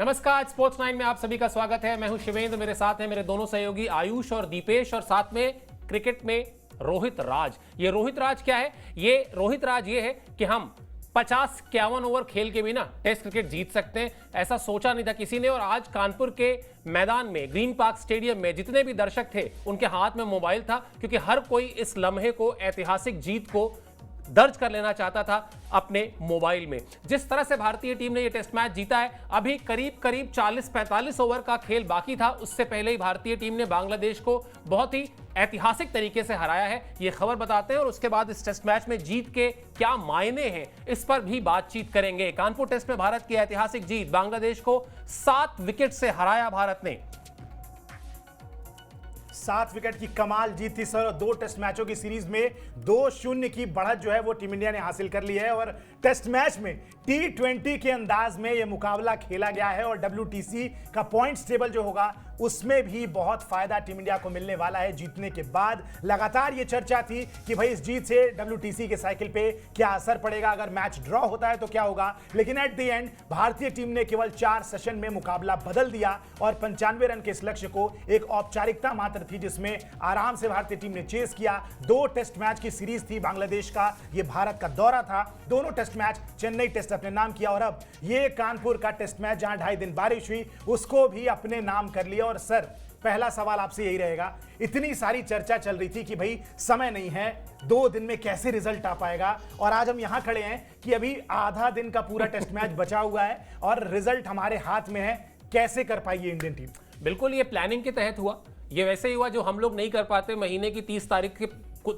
नमस्कार, स्पोर्ट्स 9 में आप सभी का स्वागत है। मैं हूं शिवेंद्र, मेरे साथ हैं मेरे दोनों सहयोगी आयुष और दीपेश, और साथ में क्रिकेट में रोहित राज। ये रोहित राज क्या है? ये रोहित राज ये है कि हम 50-51 ओवर खेल के भी ना टेस्ट क्रिकेट जीत सकते हैं। ऐसा सोचा नहीं था किसी ने। और आज कानपुर के मैदान में, ग्रीन पार्क स्टेडियम में जितने भी दर्शक थे उनके हाथ में मोबाइल था, क्योंकि हर कोई इस लम्हे को, ऐतिहासिक जीत को दर्ज कर लेना चाहता था अपने मोबाइल में। जिस तरह से भारतीय टीम ने यह टेस्ट मैच जीता है, अभी करीब 40-45 ओवर का खेल बाकी था, उससे पहले ही भारतीय टीम ने बांग्लादेश को बहुत ही ऐतिहासिक तरीके से हराया है। ये खबर बताते हैं और उसके बाद इस टेस्ट मैच में जीत के क्या मायने हैं, इस पर भी बातचीत करेंगे। कानपुर टेस्ट में भारत की ऐतिहासिक जीत, बांग्लादेश को 7 विकेट से हराया भारत ने। 7 विकेट की कमाल जीत थी सर। 2 टेस्ट मैचों की सीरीज में 2-0 की बढ़त जो है वो टीम इंडिया ने हासिल कर ली है। और टेस्ट मैच में T20 के अंदाज में यह मुकाबला खेला गया है और WTC का पॉइंट्स टेबल जो होगा उसमें भी बहुत फायदा टीम इंडिया को मिलने वाला है जीतने के बाद। लगातार ये चर्चा थी कि भाई इस जीत से WTC के साइकिल पे क्या असर पड़ेगा, अगर मैच ड्रॉ होता है तो क्या होगा। लेकिन एट द एंड भारतीय टीम ने केवल 4 सेशन में मुकाबला बदल दिया और 95 रन के इस लक्ष्य को एक औपचारिकता मात्र थी, जिसमें आराम से भारतीय टीम ने चेस किया। 2 टेस्ट मैच की सीरीज थी बांग्लादेश का, ये भारत का दौरा था। दोनों टेस्ट मैच चेन्नई टेस्ट अपने नाम किया और अब ये कानपुर का टेस्ट मैच जहां 2.5 दिन बारिश हुई उसको भी अपने नाम कर लिया। और सर, पहला सवाल आपसे यही रहेगा, इतनी सारी चर्चा चल रही थी कि भाई समय नहीं है, 2 दिन में कैसे रिजल्ट आ पाएगा, और आज हम यहां खड़े हैं कि अभी आधा दिन का पूरा टेस्ट मैच बचा हुआ है और रिजल्ट हमारे हाथ में है। कैसे कर पाई ये इंडियन टीम? बिल्कुल, ये प्लानिंग के तहत हुआ। ये वैसे ही हुआ जो हम लोग नहीं कर पाते। महीने की 30 तारीख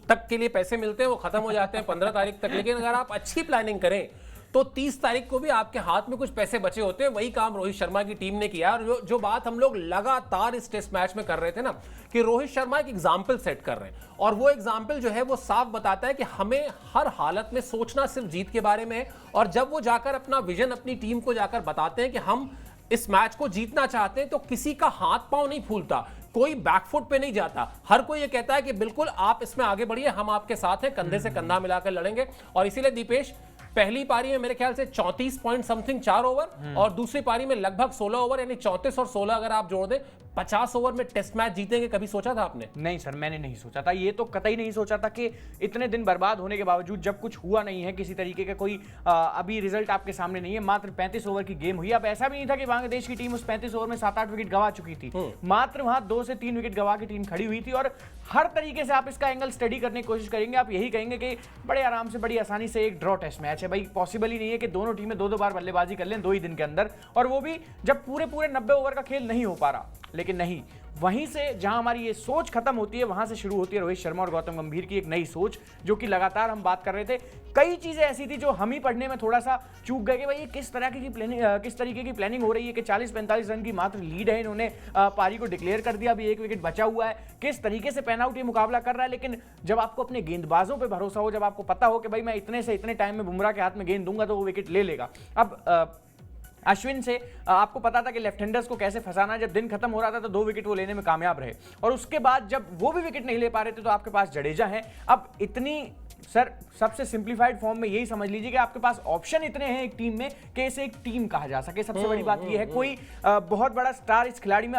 तक के लिए पैसे मिलते हैं, वो खत्म हो जाते हैं 15 तारीख तक। लेकिन अगर आप अच्छी प्लानिंग करें तो 30 तारीख को भी आपके हाथ में कुछ पैसे बचे होते हैं। वही काम रोहित शर्मा की टीम ने किया। और जो बात हम लोग लगातार इस टेस्ट मैच में कर रहे थे ना, कि रोहित शर्मा एक एग्जाम्पल सेट कर रहे हैं, और वो एग्जाम्पल जो है वो साफ बताता है कि हमें हर हालत में सोचना सिर्फ जीत के बारे में है। और जब वो जाकर अपना विजन अपनी टीम को जाकर बताते हैं कि हम इस मैच को जीतना चाहते हैं, तो किसी का हाथ पांव नहीं फूलता, कोई बैकफुट पे नहीं जाता। हर कोई ये कहता है कि बिल्कुल आप इसमें आगे बढ़िए, हम आपके साथ हैं, कंधे से कंधा मिलाकर लड़ेंगे। और इसीलिए दीपेश, पहली पारी में मेरे ख्याल से 34 पॉइंट समथिंग 4 ओवर, और दूसरी पारी में लगभग 16 ओवर, यानी 34 और 16 अगर आप जोड़ दें 50 ओवर में टेस्ट मैच जीतेंगे। कभी सोचा था आपने? नहीं सर, मैंने नहीं सोचा था। ये तो कतई नहीं सोचा था कि इतने दिन बर्बाद होने के बावजूद, जब कुछ हुआ नहीं है, किसी तरीके का कोई अभी रिजल्ट आपके सामने नहीं है, मात्र 35 ओवर की गेम हुई। अब ऐसा भी नहीं था कि बांग्लादेश की टीम उस 35 ओवर में 7-8 विकेट गवा चुकी थी। मात्र वहां 2 से 3 विकेट गवा की टीम खड़ी हुई थी। और हर तरीके से आप इसका एंगल स्टडी करने की कोशिश करेंगे, आप यही कहेंगे कि बड़े आराम से, बड़ी आसानी से एक ड्रॉ टेस्ट मैच है। भाई पॉसिबल ही नहीं है कि दोनों टीमें 2-2 बार बल्लेबाजी कर लें 2 ही दिन के अंदर, और वो भी जब पूरे 90 ओवर का खेल नहीं हो पा रहा। लेकिन नहीं, वहीं से जहां हमारी ये सोच खत्म होती है, वहां से शुरू होती है रोहित शर्मा और गौतम गंभीर की एक नई सोच, जो कि लगातार हम बात कर रहे थे। कई चीजें ऐसी थी जो हम ही पढ़ने में थोड़ा सा चूक गए कि भाई ये किस तरीके की प्लानिंग हो रही है कि 40-45 रन की मात्र लीड है, इन्होंने पारी को डिक्लेयर कर दिया, अभी 1 विकेट बचा हुआ है, किस तरीके से पैन आउट ये मुकाबला कर रहा है। लेकिन जब आपको अपने गेंदबाजों पर भरोसा हो, जब आपको पता हो कि भाई मैं इतने से इतने टाइम में बुमराह के हाथ में गेंद दूंगा तो वो विकेट ले लेगा। अब अश्विन से आपको पता था कि लेफ्ट हैंडर्स को कैसे फंसाना है। जब दिन खत्म हो रहा था तो 2 विकेट वो लेने में कामयाब रहे, और उसके बाद जब वो भी विकेट नहीं ले पा रहे थे तो आपके पास जडेजा है। अब इतनी, सर सबसे सिंप्लीफाइड फॉर्म में यही समझ लीजिए कि आपके पास ऑप्शन इतने हैं एक टीम में कि इसे एक टीम कहा जा सके। सबसे बड़ी बात यह है, कोई बहुत बड़ा स्टार इस खिलाड़ी में,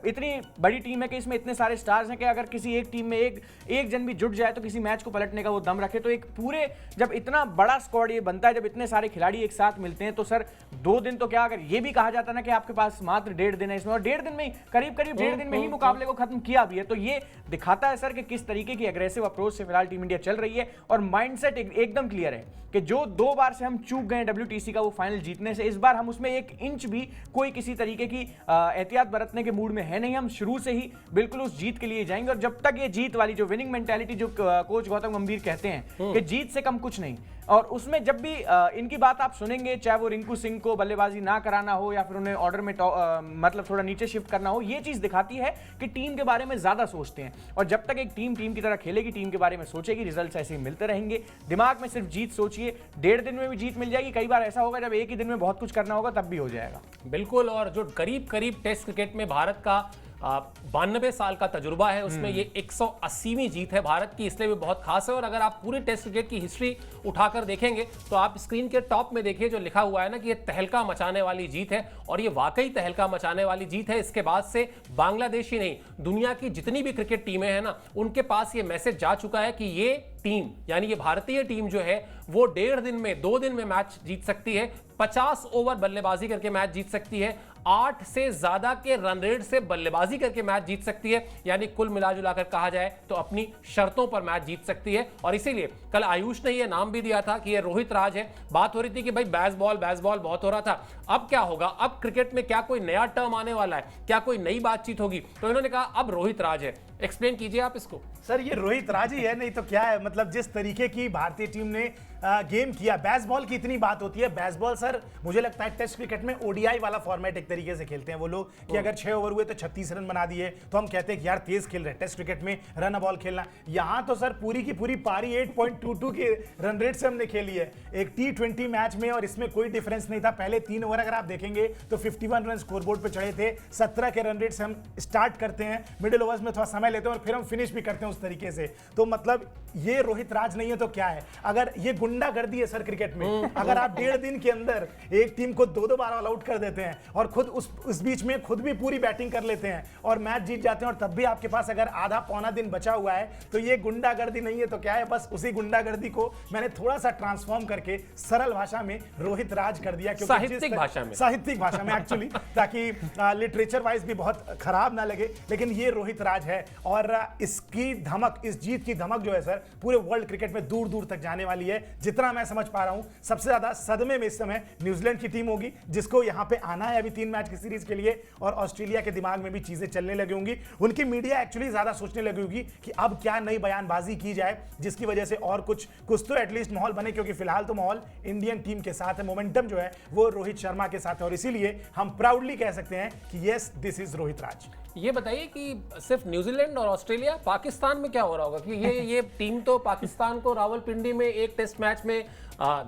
इतनी बड़ी टीम है कि इसमें इतने सारे स्टार्स हैं कि अगर किसी एक टीम में एक जन भी जुट जाए तो किसी मैच को पलटने का वो दम रखे। तो एक पूरे, जब इतना बड़ा स्क्वाड ये बनता है, जब इतने सारे खिलाड़ी एक साथ मिलते हैं, तो सर 2 दिन तो क्या, अगर ये भी कहा जाता ना कि आपके पास मात्र 1.5 दिन है इसमें, और 1.5 दिन में ही करीब 1.5 दिन में ही मुकाबले को खत्म किया भी है, तो ये दिखाता है सर कि किस तरीके की एग्रेसिव अप्रोच से फिलहाल टीम इंडिया चल रही है। और माइंडसेट एकदम क्लियर है कि जो 2 बार से हम चूक गए WTC का वो फाइनल जीतने से, इस बार हम उसमें 1 इंच भी कोई किसी तरीके की एहतियात बरतने के मूड में है नहीं। हम शुरू से ही बिल्कुल उस जीत के लिए जाएंगे, और जब तक ये जीत वाली जो विनिंग मेंटालिटी, जो कोच गौतम गंभीर कहते हैं कि जीत से कम कुछ नहीं, और उसमें जब भी इनकी बात आप सुनेंगे, चाहे वो रिंकू सिंह को बल्लेबाजी ना कराना हो या फिर उन्हें ऑर्डर में मतलब थोड़ा नीचे शिफ्ट करना हो, ये चीज दिखाती है कि टीम के बारे में ज्यादा सोचते हैं। और जब तक एक टीम की तरह खेलेगी, टीम के बारे में सोचेगी, रिजल्ट्स ऐसे ही मिलते रहेंगे। दिमाग में सिर्फ जीत सोचिए, 1.5 दिन में भी जीत मिल जाएगी। कई बार ऐसा होगा जब एक ही दिन में बहुत कुछ करना होगा, तब भी हो जाएगा। बिल्कुल, और जो करीब टेस्ट क्रिकेट में भारत का 92 साल का तजुर्बा है उसमें, ये 180वीं जीत है भारत की, इसलिए भी बहुत खास है। और अगर आप पूरी टेस्ट क्रिकेट की हिस्ट्री उठाकर देखेंगे तो आप स्क्रीन के टॉप में देखिए जो लिखा हुआ है ना कि ये तहलका मचाने वाली जीत है, और ये वाकई तहलका मचाने वाली जीत है। इसके बाद से बांग्लादेश ही नहीं, दुनिया की जितनी भी क्रिकेट टीमें हैं ना, उनके पास ये मैसेज जा चुका है कि ये टीम, यानी ये भारतीय टीम जो है वो 1.5 दिन में, 2 दिन में मैच जीत सकती है, 50 ओवर बल्लेबाजी करके मैच जीत सकती है, 8 से ज्यादा के रन रेट से बल्लेबाजी करके मैच जीत सकती है, यानी कुल मिलाजुलाकर कहा जाए तो अपनी शर्तों पर मैच जीत सकती है। और इसीलिए कल आयुष ने यह नाम भी दिया था कि यह रोहित राज है। बात हो रही थी कि भाई बैसबॉल बहुत हो रहा था, अब क्या होगा, अब क्रिकेट में क्या कोई नया टर्म आने वाला है, क्या कोई नई बातचीत होगी, तो इन्होंने कहा अब रोहित राज है। एक्सप्लेन कीजिए आप इसको। सर ये रोहित राज ही है, नहीं तो क्या है, मतलब जिस तरीके की भारतीय टीम ने गेम किया, बेसबॉल की इतनी बात होती है। बेसबॉल सर मुझे लगता है टेस्ट क्रिकेट में ओडीआई वाला फॉर्मेट एक तरीके से खेलते हैं वो लोग कि अगर 6 ओवर हुए तो 36 रन बना दिए तो हम कहते हैं कि यार तेज खेल रहे हैं। टेस्ट क्रिकेट में रन बॉल खेलना, यहाँ तो सर पूरी की पूरी पारी 8.22 के रन रेट से हमने खेली है एक T20 मैच में, और इसमें कोई डिफरेंस नहीं था। पहले 3 ओवर अगर आप देखेंगे तो 51 रन स्कोरबोर्ड पे चढ़े थे। 17 के रन रेट से हम स्टार्ट करते हैं, मिडिल ओवर्स में थोड़ा समय लेते हैं और फिर हम फिनिश भी करते हैं उस तरीके से। तो मतलब ये रोहित राज नहीं है तो क्या है, अगर ये गुंडागर्दी है सर क्रिकेट में। अगर आप 1.5 दिन के अंदर एक टीम को 2-2 बार ऑल आउट कर देते हैं और खुद उस बीच में खुद भी पूरी बैटिंग कर लेते हैं और मैच जीत जाते हैं, और तब भी आपके पास अगर आधा पौना दिन बचा हुआ है, तो ये गुंडागर्दी नहीं है तो क्या है। बस उसी गुंडागर्दी को मैंने थोड़ा सा ट्रांसफॉर्म करके सरल भाषा में रोहित राज कर दिया, साहित्यिक भाषा में एक्चुअली, ताकि लिटरेचर वाइज भी बहुत खराब ना लगे। लेकिन ये रोहित राज है, और इसकी धमक, इस जीत की धमक जो है सर पूरे वर्ल्ड क्रिकेट में दूर दूर तक जाने वाली है। जितना मैं समझ पा रहा हूं सबसे ज्यादा सदमे में इस समय न्यूजीलैंड की टीम होगी, जिसको यहां पे आना है अभी 3 मैच की सीरीज के लिए, और ऑस्ट्रेलिया के दिमाग में भी चीजें चलने लगी होंगी। उनकी मीडिया एक्चुअली ज्यादा सोचने लगी होगी कि अब क्या नई बयानबाजी की जाए जिसकी वजह से और कुछ तो एटलीस्ट माहौल बने, क्योंकि फिलहाल तो माहौल इंडियन टीम के साथ है, मोमेंटम जो है वो रोहित शर्मा के साथ है, और इसीलिए हम प्राउडली कह सकते हैं कि yes this is Rohit Raj. ये बताइए कि सिर्फ न्यूजीलैंड और ऑस्ट्रेलिया, पाकिस्तान में क्या हो रहा होगा कि ये टीम तो पाकिस्तान को रावलपिंडी में एक टेस्ट मैच में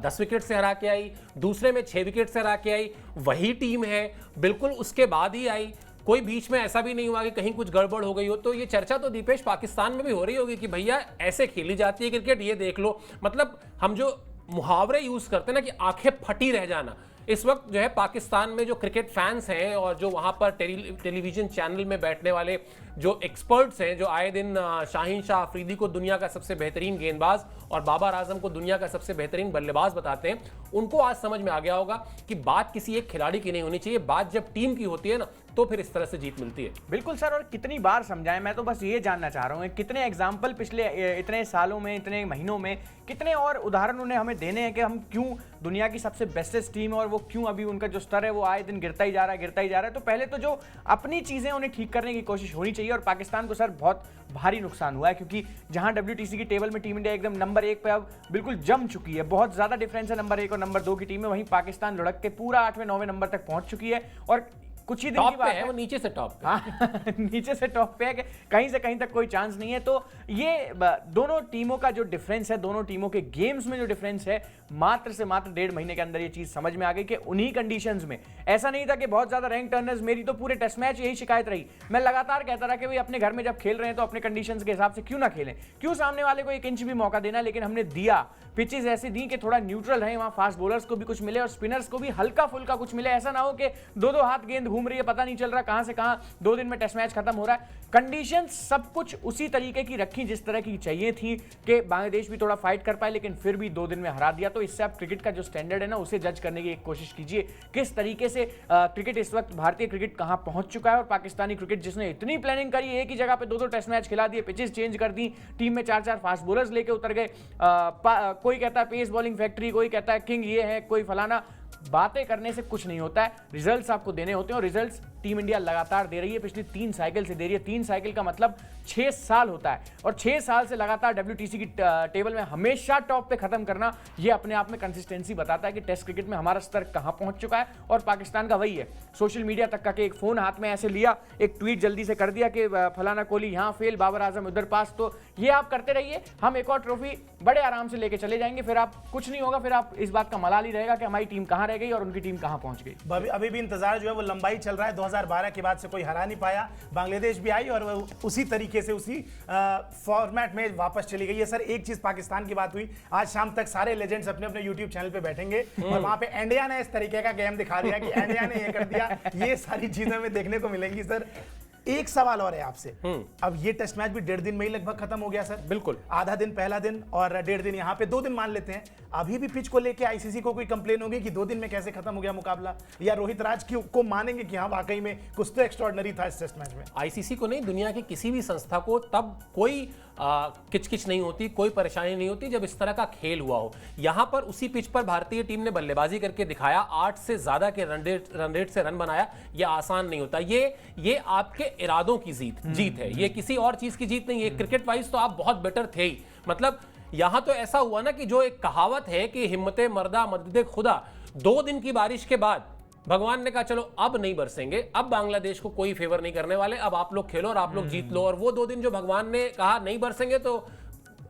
10 विकेट से हरा के आई, दूसरे में 6 विकेट से हरा के आई, वही टीम है बिल्कुल उसके बाद ही आई। कोई बीच में ऐसा भी नहीं हुआ कि कहीं कुछ गड़बड़ हो गई हो। तो ये चर्चा तो दीपेश पाकिस्तान में भी हो रही होगी कि भैया ऐसे खेली जाती है क्रिकेट, ये देख लो। मतलब हम जो मुहावरे यूज करते हैं ना कि आंखें फटी रह जाना, इस वक्त जो है पाकिस्तान में जो क्रिकेट फैंस हैं और जो वहां पर टेलीविजन चैनल में बैठने वाले जो एक्सपर्ट्स हैं, जो आए दिन शाहीन शाह अफरीदी को दुनिया का सबसे बेहतरीन गेंदबाज और बाबर आजम को दुनिया का सबसे बेहतरीन बल्लेबाज बताते हैं, उनको आज समझ में आ गया होगा कि बात किसी एक खिलाड़ी की नहीं होनी चाहिए, बात जब टीम की होती है ना तो फिर इस तरह से जीत मिलती है। बिल्कुल सर, और कितनी बार समझाएं, मैं तो बस ये जानना चाह रहा हूँ कितने एग्जाम्पल पिछले इतने सालों में, इतने महीनों में कितने और उदाहरण उन्हें हमें देने हैं कि हम क्यों दुनिया की सबसे बेस्टेस्ट टीम है और वो क्यों अभी उनका जो स्तर है वो आए दिन गिरता ही जा रहा है। तो पहले तो जो अपनी चीजें उन्हें ठीक करने की कोशिश होनी चाहिए। और पाकिस्तान को सर बहुत भारी नुकसान हुआ है, क्योंकि जहां WTC की टेबल में टीम इंडिया एकदम नंबर 1 पे अब बिल्कुल जम चुकी है, बहुत ज्यादा डिफरेंस है नंबर 1 और नंबर 2 की टीम में, वहीं पाकिस्तान लुढ़क के पूरा 8वें 9वें नंबर तक पहुंच चुकी है। और कुछ ही दिन की बात है, वो नीचे से टॉप पे। हाँ, नीचे से टॉप पे है कि कहीं से कहीं तक कोई चांस नहीं है। तो ये दोनों टीमों का जो डिफरेंस है, दोनों टीमों के गेम्स में जो डिफरेंस है, मात्र से मात्र 1.5 महीने के अंदर ये चीज समझ में आ गई कि उन्हीं कंडीशंस में, ऐसा नहीं था कि बहुत ज्यादा रैंक टर्नर्स, मेरी तो पूरे टेस्ट मैच यही शिकायत रही, मैं लगातार कहता रहा कि भाई अपने घर में जब खेल रहे हैं तो अपने कंडीशंस के हिसाब से क्यों ना खेलें, क्यों सामने वाले को 1 इंच भी मौका देना। लेकिन हमने दिया, पिचेस ऐसी दी कि थोड़ा न्यूट्रल रहे, वहां फास्ट बॉलर्स को भी कुछ मिले और स्पिनर्स को भी हल्का फुल्का कुछ मिले। ऐसा ना हो कि 2-2 हाथ गेंद घूम रही है, पता नहीं चल रहा कहां से कहां 2 दिन में टेस्ट मैच खत्म हो रहा है। कंडीशन सब कुछ उसी तरीके की रखी जिस तरह की चाहिए थी कि बांग्लादेश भी थोड़ा फाइट कर पाए, लेकिन फिर भी 2 दिन में हरा दिया। तो इससे आप क्रिकेट का जो स्टैंडर्ड है ना उसे जज करने की एक कोशिश कीजिए, किस तरीके से क्रिकेट इस वक्त, भारतीय क्रिकेट कहां पहुंच चुका है। और पाकिस्तानी क्रिकेट जिसने इतनी प्लानिंग करी, एक ही जगह पे 2-2 टेस्ट मैच खिला दिए, पिचेस चेंज कर दी, टीम में 4-4 फास्ट बॉलर्स लेके उतर गए, कोई कहता है पेस बॉलिंग फैक्ट्री, कोई कहता है किंग ये है, कोई फलाना। बातें करने से कुछ नहीं होता है, रिजल्ट्स आपको देने होते हैं, और रिजल्ट्स टीम इंडिया लगातार दे रही है, पिछली 3 साइकिल से दे रही है। 3 साइकिल का मतलब 6 साल होता है, और 6 साल से लगातार WTC की टेबल में हमेशा टॉप पे खत्म करना, ये अपने आप में कंसिस्टेंसी बताता है कि टेस्ट क्रिकेट में हमारा स्तर कहां पहुंच चुका है। और पाकिस्तान का वही है, सोशल मीडिया तक का कि एक फोन हाथ में ऐसे लिया, एक ट्वीट जल्दी से कर दिया कि फलाना कोहली यहां फेल, बाबर आजम उधर पास। तो ये आप करते रहिए, हम एक और ट्रॉफी बड़े आराम से लेके चले जाएंगे, फिर आप कुछ नहीं होगा, फिर आप इस बात का मलाल ही रहेगा कि हमारी टीम कहां रह गई और उनकी टीम कहां पहुंच गई। अभी भी इंतजार जो है वो लंबाई चल रहा है। 2012 के बाद से कोई हरा नहीं पाया, बांग्लादेश भी आई और वो उसी तरीके से उसी फॉर्मेट में वापस चली गई है। सर एक चीज पाकिस्तान की बात हुई, आज शाम तक सारे लेजेंड्स अपने अपने यूट्यूब चैनल पे बैठेंगे और वहां पे इंडिया ने इस तरीके का गेम दिखा दिया कि इंडिया ने ये कर दिया, ये सारी चीजें हमें देखने को मिलेंगी। सर एक सवाल और है आपसे, अब ये टेस्ट मैच भी 1.5 दिन में ही लगभग खत्म हो गया सर। बिल्कुल, आधा दिन पहला दिन और 1.5 दिन यहाँ पे, 2 दिन मान लेते हैं। अभी भी पिच को लेके आईसीसी को कोई कंप्लेन होगी कि 2 दिन में कैसे खत्म हो गया मुकाबला, या रोहित राज को मानेंगे कि हाँ वाकई में कुछ तो एक्स्ट्राऑर्डिनरी था इस टेस्ट मैच में? आईसीसी को नहीं, दुनिया की किसी भी संस्था को तब कोई किचकिच नहीं होती, कोई परेशानी नहीं होती जब इस तरह का खेल हुआ हो। यहां पर उसी पिच पर भारतीय टीम ने बल्लेबाजी करके दिखाया, 8 से ज्यादा के रन रेट से रन बनाया। यह आसान नहीं होता, ये आपके इरादों की जीत है, ये किसी और चीज की जीत नहीं है। क्रिकेट वाइज तो आप बहुत बेटर थे ही, मतलब यहां तो ऐसा हुआ ना कि जो एक कहावत है कि हिम्मते मर्दा मदद खुदा, 2 दिन की बारिश के बाद भगवान ने कहा चलो अब नहीं बरसेंगे, अब बांग्लादेश को कोई फेवर नहीं करने वाले, अब आप लोग खेलो और आप लोग जीत लो। और वो 2 दिन जो भगवान ने कहा नहीं बरसेंगे, तो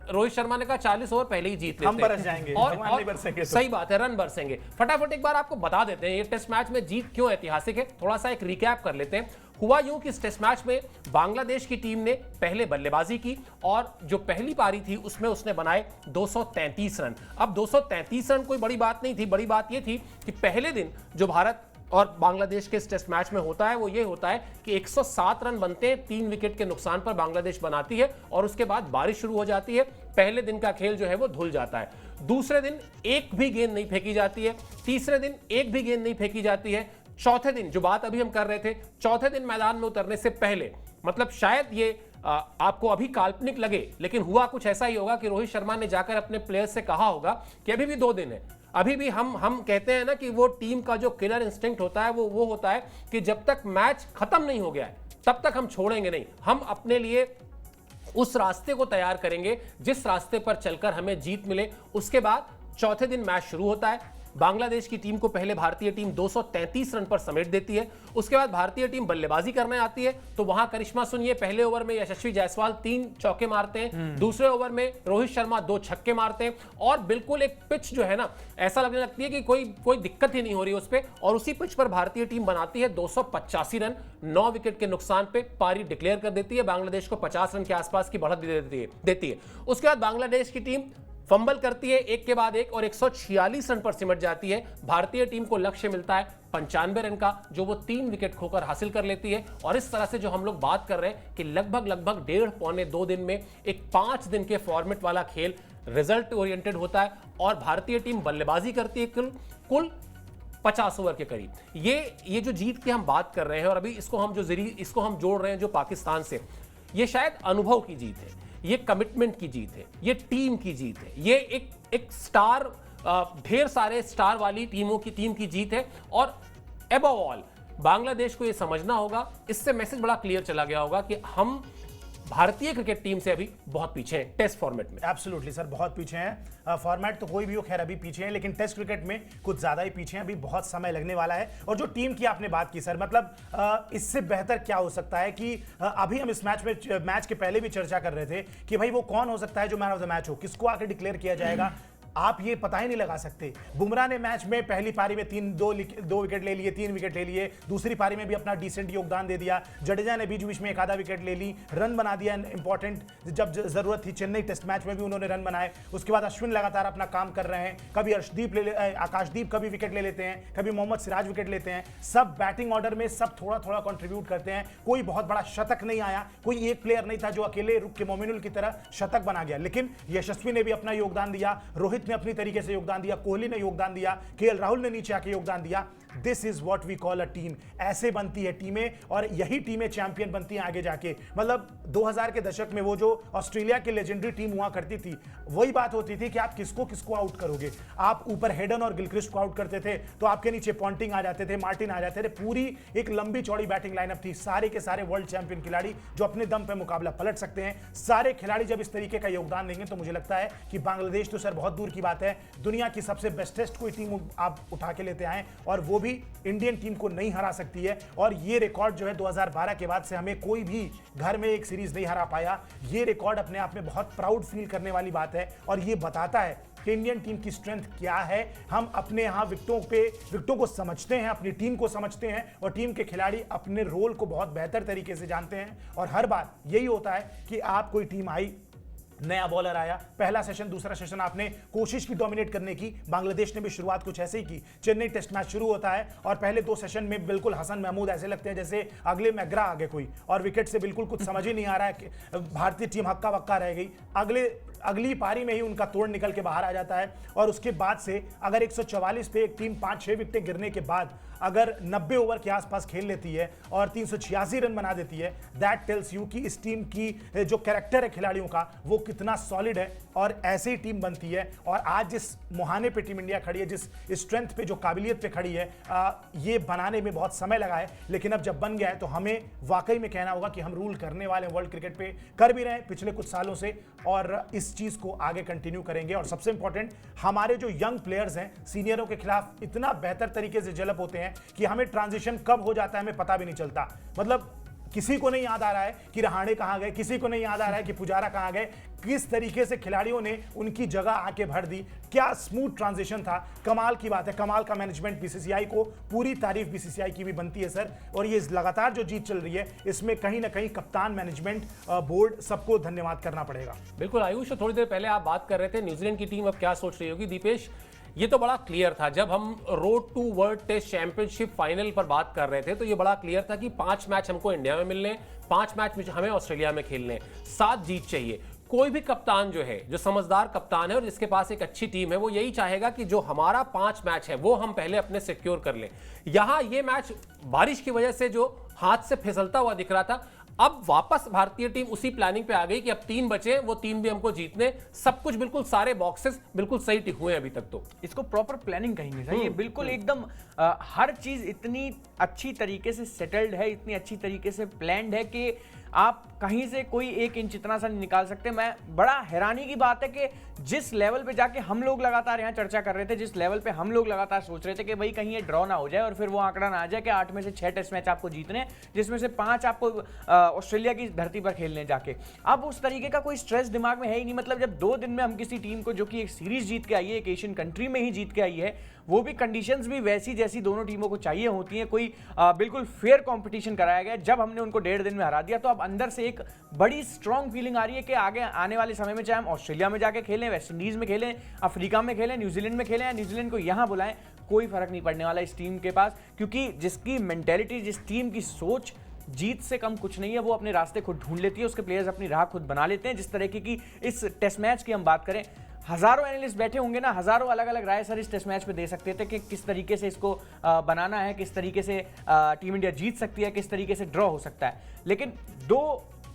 रोहित शर्मा ने कहा 40 ओवर पहले ही जीत लेते, हम बरस जाएंगे और नहीं बरसेंगे तो। सही बात है, रन बरसेंगे। फटाफट एक बार आपको बता देते हैं ये टेस्ट मैच में जीत क्यों ऐतिहासिक है, थोड़ा सा एक रिकैप कर लेते हैं। हुआ यूं कि इस टेस्ट मैच में बांग्लादेश की टीम ने पहले बल्लेबाजी की और जो पहली पारी थी उसमें उसने बनाए 233 रन। अब 233 रन कोई बड़ी बात नहीं थी, बड़ी बात यह थी कि पहले दिन जो भारत और बांग्लादेश के इस टेस्ट मैच में होता है वो ये होता है कि 107 रन बनते हैं, 3 विकेट के नुकसान पर बांग्लादेश बनाती है और उसके बाद बारिश शुरू हो जाती है। पहले दिन का खेल जो है वो धुल जाता है। दूसरे दिन एक भी गेंद नहीं फेंकी जाती है, तीसरे दिन एक भी गेंद नहीं फेंकी जाती है। चौथे दिन जो बात अभी हम कर रहे थे, चौथे दिन मैदान में उतरने से पहले, मतलब शायद ये आपको अभी काल्पनिक लगे लेकिन हुआ कुछ ऐसा ही होगा कि रोहित शर्मा ने जाकर अपने प्लेयर्स से कहा होगा कि अभी भी 2 दिन है, अभी भी हम कहते हैं ना कि वो टीम का जो किलर इंस्टिंक्ट होता है वो होता है कि जब तक मैच खत्म नहीं हो गया है तब तक हम छोड़ेंगे नहीं, हम अपने लिए उस रास्ते को तैयार करेंगे जिस रास्ते पर चलकर हमें जीत मिले। उसके बाद चौथे दिन मैच शुरू होता है। बांग्लादेश की टीम को पहले भारतीय टीम 233 रन पर समेट देती है। उसके बाद भारतीय टीम बल्लेबाजी करने आती है तो वहां करिश्मा सुनिए, पहले ओवर में यशस्वी जायसवाल 3 चौके मारते हैं, दूसरे ओवर में रोहित शर्मा 2 छक्के मारते हैं और बिल्कुल एक पिच जो है ना ऐसा लगने लगती है कि कोई दिक्कत ही नहीं हो रही है उस पर। और उसी पिच पर भारतीय टीम बनाती है 285 रन, 9 विकेट के नुकसान पे पारी डिक्लेयर कर देती है, बांग्लादेश को 50 रन के आसपास की बढ़त देती है। उसके बाद बांग्लादेश की टीम फंबल करती है एक के बाद एक और 146 रन पर सिमट जाती है। भारतीय टीम को लक्ष्य मिलता है 95 रन का, जो वो 3 विकेट खोकर हासिल कर लेती है। और इस तरह से जो हम लोग बात कर रहे हैं कि लगभग 1.5 पौने 2 दिन में एक 5 दिन के फॉर्मेट वाला खेल रिजल्ट ओरिएंटेड होता है और भारतीय टीम बल्लेबाजी करती है कुल 50 ओवर के करीब। ये जो जीत की हम बात कर रहे हैं और अभी इसको हम जोड़ रहे हैं जो पाकिस्तान से, ये शायद अनुभव की जीत है, ये कमिटमेंट की जीत है, ये टीम की जीत है, ये एक स्टार, ढेर सारे स्टार वाली टीम की जीत है। और अबव ऑल बांग्लादेश को ये समझना होगा, इससे मैसेज बड़ा क्लियर चला गया होगा कि हम भारतीय क्रिकेट टीम से अभी बहुत पीछे हैं टेस्ट फॉर्मेट में। एब्सोल्युटली सर, बहुत पीछे हैं। फॉर्मेट तो कोई भी हो, खैर अभी पीछे हैं, लेकिन टेस्ट क्रिकेट में कुछ ज्यादा ही पीछे हैं, अभी बहुत समय लगने वाला है। और जो टीम की आपने बात की सर, मतलब इससे बेहतर क्या हो सकता है कि अभी हम इस मैच के पहले भी चर्चा कर रहे थे कि भाई वो कौन हो सकता है जो मैन ऑफ द मैच हो, किसको आके डिक्लेयर किया जाएगा, आप ये पता ही नहीं लगा सकते। बुमराह ने मैच में पहली पारी में 2 विकेट ले लिए, 3 विकेट ले लिए, दूसरी पारी में भी अपना डिसेंट योगदान दे दिया। जडेजा ने बीच बीच में 1 आधा विकेट ले ली, रन बना दिया इंपॉर्टेंट जब जरूरत थी। चेन्नई टेस्ट मैच में भी उन्होंने रन बनाए। उसके बाद अश्विन लगातार अपना काम कर रहे हैं, कभी आकाशदीप कभी विकेट ले लेते हैं, कभी मोहम्मद सिराज विकेट लेते हैं। सब बैटिंग ऑर्डर में सब थोड़ा थोड़ा कंट्रीब्यूट करते हैं। कोई बहुत बड़ा शतक नहीं आया, कोई एक प्लेयर नहीं था जो अकेले रुक के मोमिनुल की तरह शतक बना गया, लेकिन यशस्वी ने भी अपना योगदान दिया, रोहित ने अपनी तरीके से योगदान दिया, कोहली ने योगदान दिया, केएल राहुल ने नीचे आके योगदान दिया। This is what we call a team. ऐसे बनती है टीमें और यही टीमें चैंपियन बनती हैं आगे जाके। मतलब 2000 के दशक में वो जो ऑस्ट्रेलिया की लेजेंडरी टीम हुआ करती थी, वही बात होती थी कि आप किसको आउट करोगे। आप ऊपर हेडन और गिलक्रिस्ट को आउट करते थे तो आपके नीचे पॉन्टिंग आ जाते थे, मार्टिन आ जाते थे, पूरी एक लंबी चौड़ी बैटिंग लाइनअप थी। सारे के सारे वर्ल्ड चैंपियन खिलाड़ी जो अपने दम पे मुकाबला पलट सकते हैं। सारे खिलाड़ी जब इस तरीके का योगदान देंगे तो मुझे लगता है कि बांग्लादेश तो सर बहुत दूर की बात है, दुनिया की सबसे बेस्टेस्ट कोई टीम आप उठा के लेते आए और वो भी इंडियन टीम को नहीं हरा सकती है। और ये रिकॉर्ड जो है 2012 के बाद से हमें कोई भी घर में एक सीरीज नहीं हरा पाया। ये रिकॉर्ड अपने आप में बहुत प्राउड फील करने वाली बात है और ये बताता है कि इंडियन टीम की स्ट्रेंथ क्या है। हम अपने यहाँ विकेटों को समझते हैं, अपनी टीम को समझते हैं और टीम के खिलाड़ी अपने रोल को बहुत बेहतर तरीके से जानते हैं। और हर बार यही होता है कि आप कोई टीम आई, नया बॉलर आया, पहला सेशन दूसरा सेशन आपने कोशिश की डोमिनेट करने की। बांग्लादेश ने भी शुरुआत कुछ ऐसे ही की। चेन्नई टेस्ट मैच शुरू होता है और पहले 2 सेशन में बिल्कुल हसन महमूद ऐसे लगते हैं जैसे अगले मैग्रा आ गए कोई, और विकेट से बिल्कुल कुछ समझ ही नहीं आ रहा है कि भारतीय टीम हक्का बक्का रह गई। अगली पारी में ही उनका तोड़ निकल के बाहर आ जाता है। और उसके बाद से अगर 144 पे एक टीम 5-6 विकेटें गिरने के बाद अगर 90 ओवर के आसपास खेल लेती है और 386 रन बना देती है, दैट टेल्स यू कि इस टीम की जो कैरेक्टर है खिलाड़ियों का वो कितना सॉलिड है और ऐसे ही टीम बनती है। और आज जिस मुहाने पे टीम इंडिया खड़ी है, जिस स्ट्रेंथ पे, जो काबिलियत पे खड़ी है, ये बनाने में बहुत समय लगा है, लेकिन अब जब बन गया है तो हमें वाकई में कहना होगा कि हम रूल करने वाले हैं वर्ल्ड क्रिकेट पे, कर भी रहे हैं पिछले कुछ सालों से और इस चीज को आगे कंटिन्यू करेंगे। और सबसे इंपॉर्टेंट, हमारे जो यंग प्लेयर्स हैं सीनियरों के खिलाफ इतना बेहतर तरीके से जलप होते हैं कि हमें ट्रांजिशन कब हो जाता है हमें पता भी नहीं चलता। मतलब किसी को नहीं याद आ रहा है कि रहाणे कहां गए, किसी को नहीं याद आ रहा है कि पुजारा कहां गए, किस तरीके से खिलाड़ियों ने उनकी जगह आके भर दी, क्या स्मूथ ट्रांजिशन था। कमाल की बात है, कमाल का मैनेजमेंट बीसीसीआई को, पूरी तारीफ बीसीसीआई की भी बनती है सर। और ये लगातार जो जीत चल रही है इसमें कहीं ना कहीं कप्तान, मैनेजमेंट, बोर्ड, सबको धन्यवाद करना पड़ेगा। बिल्कुल आयुष, थोड़ी देर पहले आप बात कर रहे थे न्यूजीलैंड की टीम अब क्या सोच रही होगी। दीपेश, ये तो बड़ा क्लियर था जब हम road to world test championship final पर बात कर रहे थे, तो ये बड़ा क्लियर था कि 5 मैच हमको इंडिया में मिलने, 5 मैच हमें ऑस्ट्रेलिया में खेलने, 7 जीत चाहिए। कोई भी कप्तान जो है, जो समझदार कप्तान है और जिसके पास एक अच्छी टीम है, वो यही चाहेगा कि जो हमारा 5 मैच है वो हम पहले अपने सिक्योर कर लें। यहां ये मैच बारिश की वजह से जो हाथ से फिसलता हुआ दिख रहा था, अब वापस भारतीय टीम उसी प्लानिंग पे आ गई कि अब 3 बचे, वो 3 भी हमको जीतने। सब कुछ बिल्कुल, सारे बॉक्सेस बिल्कुल सही टिक हुए हैं अभी तक। तो इसको प्रॉपर प्लानिंग कहेंगे सर। ये बिल्कुल एकदम हर चीज इतनी अच्छी तरीके से सेटल्ड है, इतनी अच्छी तरीके से प्लान्ड है कि आप कहीं से कोई 1 इंच इतना सा नहीं निकाल सकते। मैं बड़ा हैरानी की बात है कि जिस लेवल पे जाके हम लोग लगातार यहाँ चर्चा कर रहे थे, जिस लेवल पे हम लोग लगातार सोच रहे थे कि भाई कहीं ये ड्रॉ ना हो जाए और फिर वो आंकड़ा ना आ जाए कि 8 में से 6 टेस्ट मैच आपको जीतने, जिसमें से 5 आपको ऑस्ट्रेलिया की धरती पर खेलने जाके। अब उस तरीके का कोई स्ट्रेस दिमाग में है ही नहीं। मतलब जब 2 दिन में हम किसी टीम को, जो कि एक सीरीज जीत के आई है, एक एशियन कंट्री में ही जीत के आई है, वो भी कंडीशंस भी वैसी जैसी दोनों टीमों को चाहिए होती हैं, कोई बिल्कुल फेयर कंपटीशन कराया गया। जब हमने उनको 1.5 दिन में हरा दिया तो अब अंदर से एक बड़ी स्ट्रांग फीलिंग आ रही है कि आगे आने वाले समय में चाहे हम ऑस्ट्रेलिया में जाके खेलें, वेस्ट इंडीज में खेलें, अफ्रीका में खेलें, न्यूजीलैंड में खेलें या न्यूजीलैंड को यहां बुलाएं, कोई फर्क नहीं पड़ने वाला इस टीम के पास। क्योंकि जिसकी मेंटेलिटी, जिस टीम की सोच जीत से कम कुछ नहीं है, वो अपने रास्ते खुद ढूंढ लेती है, उसके प्लेयर्स अपनी राह खुद बना लेते हैं। जिस तरीके की इस टेस्ट मैच की हम बात करें, हजारों एनालिस्ट बैठे होंगे ना, हजारों अलग अलग राय सर इस टेस्ट मैच पे दे सकते थे कि किस तरीके से इसको बनाना है, किस तरीके से टीम इंडिया जीत सकती है, किस तरीके से ड्रॉ हो सकता है। लेकिन 2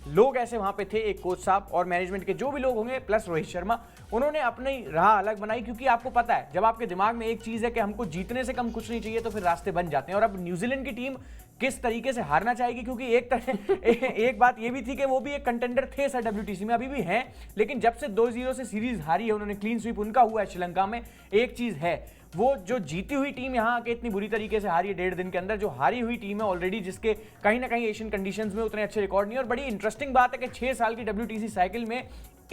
लोग ऐसे वहां पे थे, एक कोच साहब और मैनेजमेंट के जो भी लोग होंगे प्लस रोहित शर्मा, उन्होंने अपनी राह अलग बनाई। क्योंकि आपको पता है जब आपके दिमाग में एक चीज है कि हमको जीतने से कम कुछ नहीं चाहिए, तो फिर रास्ते बन जाते हैं। और अब न्यूजीलैंड की टीम किस तरीके से हारना चाहेगी, क्योंकि एक बात ये भी थी कि वो भी एक कंटेंडर थे सर डब्ल्यूटीसी में, अभी भी हैं, लेकिन जब से 2-0 से सीरीज हारी है उन्होंने, क्लीन स्वीप उनका हुआ है श्रीलंका में। एक चीज है, वो जो जीती हुई टीम यहाँ आके इतनी बुरी तरीके से हारी है 1.5 दिन के अंदर, जो हारी हुई टीम है ऑलरेडी, जिसके कहीं ना कहीं एशियन कंडीशंस में उतने अच्छे रिकॉर्ड नहीं है। और बड़ी इंटरेस्टिंग बात है कि 6 साल की डब्ल्यूटीसी साइकिल में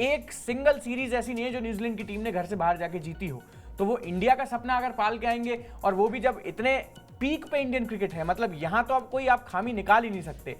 एक सिंगल सीरीज ऐसी नहीं है जो न्यूजीलैंड की टीम ने घर से बाहर जाके जीती हो। तो वो इंडिया का सपना अगर पाल के आएंगे, और वो भी जब इतने पीक पे इंडियन क्रिकेट है, मतलब यहां तो अब कोई आप खामी निकाल ही नहीं सकते।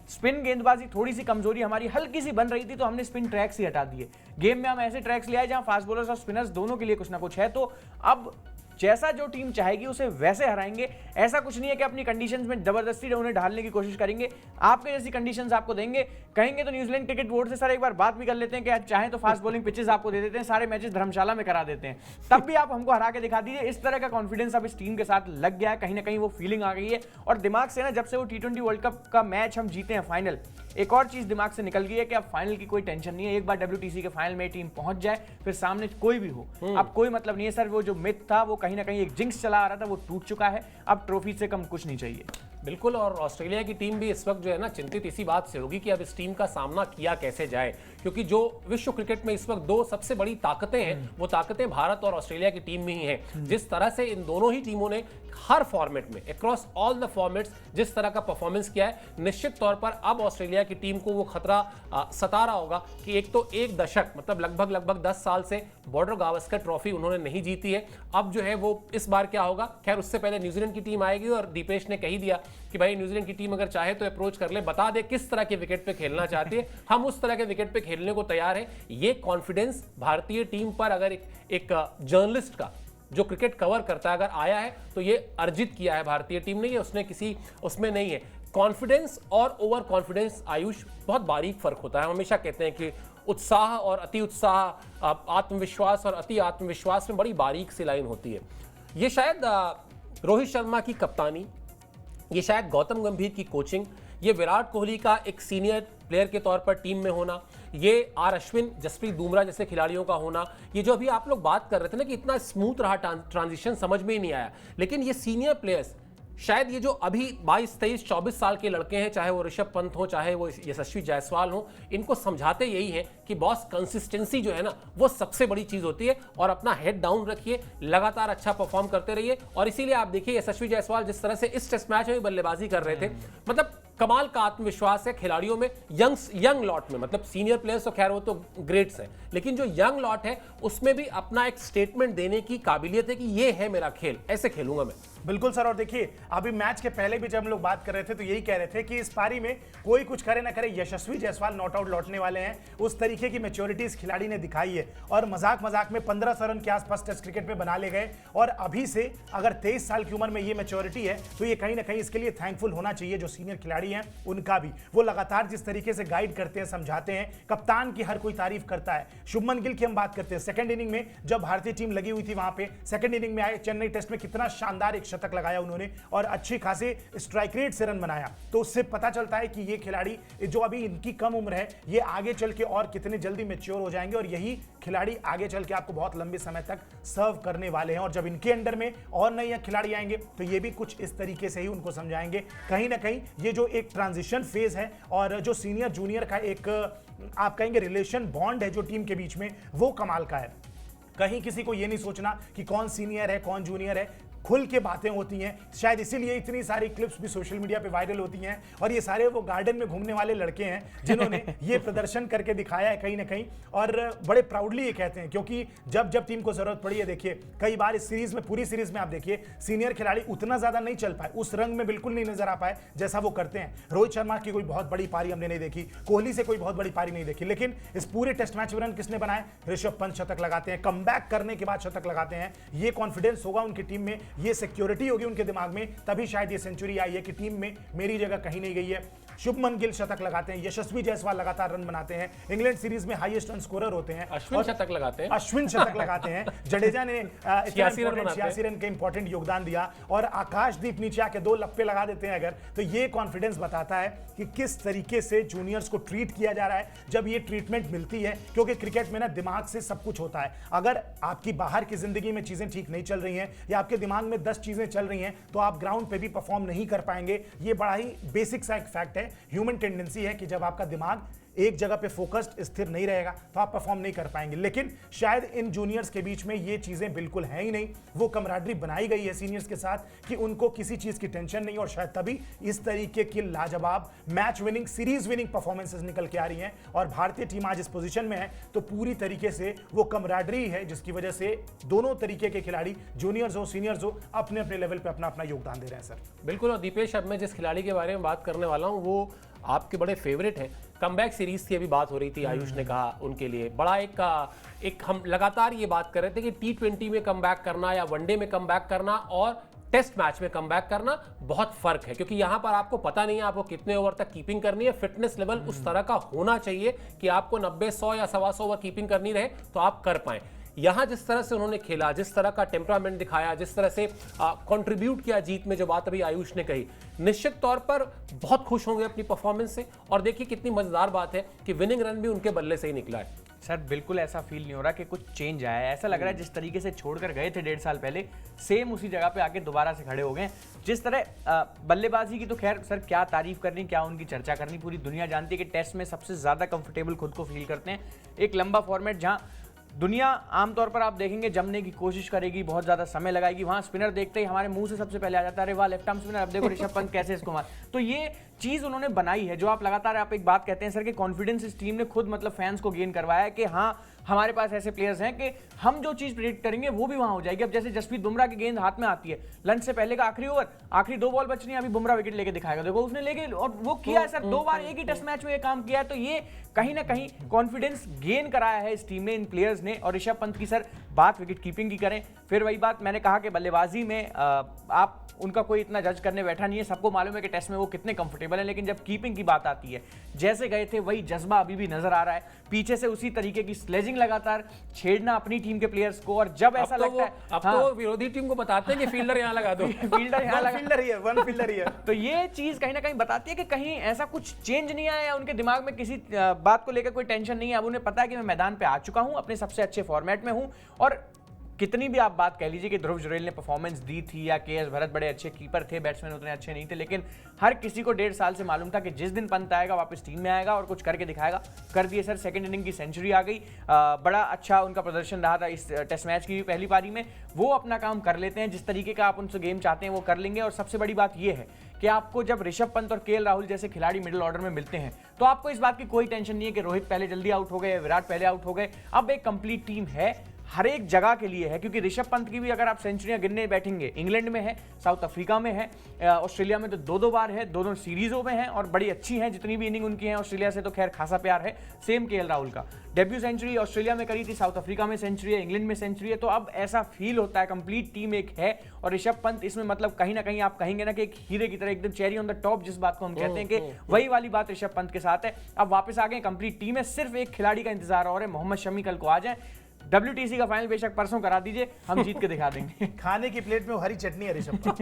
स्पिन गेंदबाजी थोड़ी सी कमजोरी हमारी हल्की सी बन रही थी, तो हमने स्पिन ट्रैक्स ही हटा दिए। गेम में हम ऐसे ट्रैक्स ले आए जहां फास्ट बॉलर्स और स्पिनर्स दोनों के लिए कुछ ना कुछ है। तो अब जैसा जो टीम चाहेगी उसे वैसे हराएंगे। ऐसा कुछ नहीं है कि अपनी कंडीशंस में जबरदस्ती उन्हें ढालने की कोशिश करेंगे। आपके जैसी कंडीशंस आपको देंगे। कहेंगे तो न्यूजीलैंड क्रिकेट बोर्ड से सर एक बार बात भी कर लेते हैं कि चाहें तो फास्ट बॉलिंग पिचेस आपको दे देते हैं, सारे मैचेस धर्मशाला में करा देते हैं, तब भी आप हमको हरा के दिखा दीजिए। इस तरह का कॉन्फिडेंस अब इस टीम के साथ लग गया है, कहीं ना कहीं वो फीलिंग आ गई है। और दिमाग से ना, जब से वो T20 वर्ल्ड कप का मैच हम जीते हैं फाइनल, एक और चीज दिमाग से निकल गई है कि अब फाइनल की कोई टेंशन नहीं है। एक बार WTC के फाइनल में टीम पहुंच जाए, फिर सामने कोई भी हो, अब कोई मतलब नहीं है सर। वो जो मिथ था, वो कहीं ना कहीं एक जिंक्स चला आ रहा था, वो टूट चुका है। अब ट्रॉफी से कम कुछ नहीं चाहिए। बिल्कुल, और ऑस्ट्रेलिया की टीम भी इस वक्त जो है ना चिंतित इसी बात से होगी कि अब इस टीम का सामना किया कैसे जाए, क्योंकि जो विश्व क्रिकेट में इस वक्त दो सबसे बड़ी ताकतें हैं वो ताकतें भारत और ऑस्ट्रेलिया की टीम में ही हैं। जिस तरह से इन दोनों ही टीमों ने हर फॉर्मेट में अक्रॉस ऑल द फॉर्मेट्स जिस तरह का परफॉर्मेंस किया है, निश्चित तौर पर अब ऑस्ट्रेलिया की टीम को वो खतरा सता रहा होगा कि एक तो एक दशक मतलब लगभग 10 साल से बॉर्डर गावस्कर ट्रॉफी उन्होंने नहीं जीती है। अब जो है वो इस बार क्या होगा, खैर उससे पहले न्यूजीलैंड की टीम आएगी और दीपेश ने कही दिया कि भाई न्यूजीलैंड की टीम अगर चाहे तो अप्रोच कर ले, बता दे किस तरह के विकेट पे खेलना चाहती है, हम उस तरह के विकेट पे खेलने को तैयार हैं। ये कॉन्फिडेंस भारतीय टीम पर अगर एक जर्नलिस्ट का जो क्रिकेट कवर करता है अगर आया है तो ये अर्जित किया है भारतीय टीम ने, ये उसने किसी उसमें नहीं है। कॉन्फिडेंस और ओवर कॉन्फिडेंस आयुष बहुत बारीक फर्क होता है। हमेशा कहते हैं कि उत्साह और अति उत्साह, आत्मविश्वास और अति आत्मविश्वास में बड़ी बारीक सी लाइन होती है। ये शायद रोहित शर्मा की कप्तानी, ये शायद गौतम गंभीर की कोचिंग, ये विराट कोहली का एक सीनियर प्लेयर के तौर पर टीम में होना, ये आर अश्विन, जसप्रीत बुमराह जैसे खिलाड़ियों का होना, ये जो अभी आप लोग बात कर रहे थे ना कि इतना स्मूथ रहा ट्रांजिशन, समझ में ही नहीं आया, लेकिन ये सीनियर प्लेयर्स शायद ये जो अभी 22, 23, 24 साल के लड़के हैं, चाहे वो ऋषभ पंत हो चाहे वो यशस्वी जायसवाल हो, इनको समझाते यही है कि बॉस कंसिस्टेंसी जो है ना वो सबसे बड़ी चीज होती है और अपना हेड डाउन रखिए, लगातार अच्छा परफॉर्म करते रहिए। और इसीलिए आप देखिए यशस्वी जायसवाल जिस तरह से इस टेस्ट मैच में बल्लेबाजी कर रहे थे, मतलब कमाल का आत्मविश्वास है खिलाड़ियों में, यंग लॉट में, मतलब सीनियर प्लेयर्स तो खैर वो तो ग्रेट्स हैं, लेकिन जो यंग लॉट है उसमें भी अपना एक स्टेटमेंट देने की काबिलियत है कि ये है मेरा खेल, ऐसे खेलूंगा मैं। बिल्कुल सर, और देखिए अभी मैच के पहले भी जब हम लोग बात कर रहे थे तो यही कह रहे थे कि इस पारी में कोई कुछ करे ना करे, यशस्वी जायसवाल नॉट आउट लौटने वाले हैं। उस तरीके की मैच्योरिटी इस खिलाड़ी ने दिखाई है और मजाक में 1500 रन के आसपास टेस्ट क्रिकेट में बना ले गए। और अभी से अगर 23 साल की उम्र में ये मैच्योरिटी है तो ये कहीं ना कहीं इसके लिए थैंकफुल होना चाहिए जो सीनियर खिलाड़ी हैं उनका भी। वो लगातार जिस तरीके से गाइड करते हैं, समझाते हैं, कप्तान की हर कोई तारीफ करता है। शुभमन गिल की हम बात करते हैं, सेकंड इनिंग में जब भारतीय टीम लगी हुई थी वहां पे सेकंड इनिंग में आए, चेन्नई टेस्ट में कितना शानदार एक शतक लगाया उन्होंने और अच्छी खासी स्ट्राइक रेट से रन बनाया। तो उससे पता चलता है कि ये खिलाड़ी जो अभी इनकी कम उम्र है ये आगे चल के और कितने जल्दी मैच्योर हो जाएंगे और यही खिलाड़ी आगे चल के आपको बहुत लंबे समय तक सर्व करने वाले हैं। और जब इनके अंडर में और नए खिलाड़ी आएंगे तो ये भी कुछ इस तरीके से ही उनको समझाएंगे। कहीं ना कहीं ये जो एक ट्रांजिशन फेज है और जो सीनियर जूनियर का एक आप कहेंगे रिलेशन बॉन्ड है जो टीम के बीच में, वो कमाल का है। कहीं किसी को ये नहीं सोचना कि कौन सीनियर है कौन जूनियर है, खुल के बातें होती हैं। शायद इसीलिए इतनी सारी क्लिप्स भी सोशल मीडिया पे वायरल होती हैं और ये सारे वो गार्डन में घूमने वाले लड़के हैं जिन्होंने ये प्रदर्शन करके दिखाया है कहीं ना कहीं, और बड़े प्राउडली ये कहते हैं क्योंकि जब जब टीम को जरूरत पड़ी है, देखिए कई बार इस सीरीज में, पूरी सीरीज में आप देखिए सीनियर खिलाड़ी उतना ज्यादा नहीं चल पाए, उस रंग में बिल्कुल नहीं नजर आ पाए जैसा वो करते हैं। रोहित शर्मा की कोई बहुत बड़ी पारी हमने नहीं देखी, कोहली से कोई बहुत बड़ी पारी नहीं देखी, लेकिन इस पूरे टेस्ट मैच में रन किसने बनाए? ऋषभ पंत शतक लगाते हैं, कमबैक करने के बाद शतक लगाते हैं। ये कॉन्फिडेंस होगा उनकी टीम में, ये सिक्योरिटी होगी उनके दिमाग में, तभी शायद ये सेंचुरी आई है कि टीम में मेरी जगह कहीं नहीं गई है। शुभमन गिल शतक लगाते हैं, यशस्वी जायसवाल लगातार रन बनाते हैं, इंग्लैंड सीरीज में हाईएस्ट रन स्कोरर होते हैं, अश्विन शतक लगाते हैं, अश्विन शतक लगाते हैं, जडेजा ने 86 रन का इंपॉर्टेंट योगदान दिया और आकाशदीप नीचे आके 2 लप्पे लगा देते हैं अगर, तो ये कॉन्फिडेंस बताता है कि किस तरीके से जूनियर्स को ट्रीट किया जा रहा है। जब ये ट्रीटमेंट मिलती है, क्योंकि क्रिकेट में ना दिमाग से सब कुछ होता है, अगर आपकी बाहर की जिंदगी में चीजें ठीक नहीं चल रही हैं या आपके दिमाग में 10 चीजें चल रही हैं तो आप ग्राउंड पे भी परफॉर्म नहीं कर पाएंगे। ये बड़ा ही बेसिक सा एक फैक्ट है, ह्यूमन टेंडेंसी है कि जब आपका दिमाग एक जगह पे फोकस्ड स्थिर नहीं रहेगा तो आप परफॉर्म नहीं कर पाएंगे। लेकिन शायद इन जूनियर्स के बीच में ये चीजें बिल्कुल है ही नहीं, वो कमराडरी बनाई गई है सीनियर्स के साथ कि उनको किसी चीज की टेंशन नहीं, और शायद तभी इस तरीके की लाजवाब match winning, series winning performances निकल के आ रही हैं। और भारतीय टीम आज इस पोजीशन में है तो पूरी तरीके से वो कमराडरी है जिसकी वजह से दोनों तरीके के खिलाड़ी, जूनियर्स हो सीनियर्स हो, अपने अपने लेवल पे अपना अपना योगदान दे रहे हैं सर। बिल्कुल। और दीपेश, अब मैं जिस खिलाड़ी के बारे में बात करने वाला हूँ वो आपके बड़े फेवरेट हैं। कमबैक सीरीज की अभी बात हो रही थी, आयुष ने कहा उनके लिए बड़ा एक हम लगातार ये बात कर रहे थे कि T20 में कमबैक करना या वनडे में कमबैक करना और टेस्ट मैच में कमबैक करना बहुत फर्क है, क्योंकि यहां पर आपको पता नहीं है आपको कितने ओवर तक कीपिंग करनी है। फिटनेस लेवल उस तरह का होना चाहिए कि आपको 90, 100 या 125 ओवर कीपिंग करनी रहे तो आप कर पाएं। यहां जिस तरह से उन्होंने खेला, जिस तरह का टेम्परामेंट दिखाया, जिस तरह से कंट्रीब्यूट किया जीत में, जो बात अभी आयुष ने कही, निश्चित तौर पर बहुत खुश होंगे अपनी परफॉर्मेंस से। और देखिए कितनी मजेदार बात है कि विनिंग रन भी उनके बल्ले से ही निकला है। सर बिल्कुल ऐसा फील नहीं हो रहा कि कुछ चेंज आया है। ऐसा लग रहा है जिस तरीके से छोड़कर गए थे 1.5 साल पहले, सेम उसी जगह पे आके दोबारा से खड़े हो गए। जिस तरह बल्लेबाजी की तो खैर सर क्या तारीफ करनी, क्या उनकी चर्चा करनी, पूरी दुनिया जानती है कि टेस्ट में सबसे ज्यादा कंफर्टेबल खुद को फील करते हैं। एक लंबा फॉर्मेट जहां दुनिया आमतौर पर आप देखेंगे जमने की कोशिश करेगी, बहुत ज्यादा समय लगाएगी, वहां स्पिनर देखते ही हमारे मुंह से सबसे पहले आ जाता है, अरे वाह लेफ्ट आर्म स्पिनर, अब देखो ऋषभ पंत कैसे इसको मार। तो ये चीज उन्होंने बनाई है, जो आप लगातार आप एक बात कहते हैं सर कि कॉन्फिडेंस इस टीम ने खुद मतलब फैंस को गेन करवाया है कि हाँ हमारे पास ऐसे प्लेयर्स हैं कि हम जो चीज प्रेडिक्ट करेंगे वो भी वहां हो जाएगी। अब जैसे जसप्रीत बुमराह की गेंद हाथ में आती है, लंच से पहले का आखिरी ओवर, आखिरी 2 बॉल बच रही है, अभी बुमराह विकेट लेके दिखाएगा, देखो उसने लेके और वो किया है सर, 2 बार एक ही टेस्ट मैच में ये काम किया है। तो ये कहीं ना कहीं कॉन्फिडेंस गेन कराया है इस टीम ने, इन प्लेयर्स ने। और ऋषभ पंत की सर बात विकेट कीपिंग की करें, फिर वही बात मैंने कहा कि बल्लेबाजी में आप उनका कोई इतना जज करने बैठा नहीं है, सबको मालूम है कि टेस्ट में वो कितने कंफर्टेबल है, लेकिन जब कीपिंग की बात आती है, जैसे गए थे वही जज्बा अभी भी नजर आ रहा है, पीछे से उसी तरीके की स्लेजिंग लगातार छेड़ना अपनी टीम के प्लेयर्स को। और जब ऐसा लगता है अब तो विरोधी टीम को बताते हैं कि फील्डर यहाँ लगा दो, फील्डर यहाँ लगा, वन फील्डर ही है। तो ये चीज कहीं ना कहीं बताती है कि कहीं ऐसा कुछ चेंज नहीं आया, उनके दिमाग में किसी बात को लेकर कोई टेंशन नहीं है। अब उन्हें पता है कि मैं मैदान पे आ चुका हूं, अपने सबसे अच्छे फॉर्मेट में हूं। और कितनी भी आप बात कह लीजिए कि ध्रुव जुरेल ने परफॉर्मेंस दी थी या केएस भरत बड़े अच्छे कीपर थे, बैट्समैन उतने अच्छे नहीं थे, लेकिन हर किसी को 1.5 साल से मालूम था कि जिस दिन पंत आएगा वापस टीम में आएगा और कुछ करके दिखाएगा। कर दिए सर, सेकंड इनिंग की सेंचुरी आ गई, बड़ा अच्छा उनका प्रदर्शन रहा था इस टेस्ट मैच की पहली पारी में। वो अपना काम कर लेते हैं, जिस तरीके का आप उनसे गेम चाहते हैं वो कर लेंगे। और सबसे बड़ी बात यह है कि आपको जब ऋषभ पंत और केएल राहुल जैसे खिलाड़ी मिडिल ऑर्डर में मिलते हैं तो आपको इस बात की कोई टेंशन नहीं है कि रोहित पहले जल्दी आउट हो गए, विराट पहले आउट हो गए। अब एक कंप्लीट टीम है, हर एक जगह के लिए है, क्योंकि ऋषभ पंत की भी अगर आप सेंचुरियां गिनने बैठेंगे, इंग्लैंड में है, साउथ अफ्रीका में है, ऑस्ट्रेलिया में तो 2-2 बार है, दोनों सीरीजों में है और बड़ी अच्छी हैं, जितनी भी इनिंग उनकी है। ऑस्ट्रेलिया से तो खैर खासा प्यार है। सेम केएल राहुल का डेब्यू सेंचुरी ऑस्ट्रेलिया में करी थी, साउथ अफ्रीका में सेंचुरी है, इंग्लैंड में सेंचुरी है। तो अब ऐसा फील होता है कंप्लीट टीम एक है। और ऋषभ पंत इसमें मतलब कहीं ना कहीं आप कहेंगे ना कि एक हीरे की तरह एकदम चेरी ऑन द टॉप, जिस बात को हम कहते हैं कि वही वाली बात ऋषभ पंत के साथ है। अब वापस आ गए, कंप्लीट टीम है, सिर्फ एक खिलाड़ी का इंतजार और है, मोहम्मद शमी कल को आ जाए। WTC का फाइनल बेशक परसों करा दीजिए, हम जीत के दिखा देंगे। खाने की प्लेट में वो हरी चटनी है ऋषभ पंत।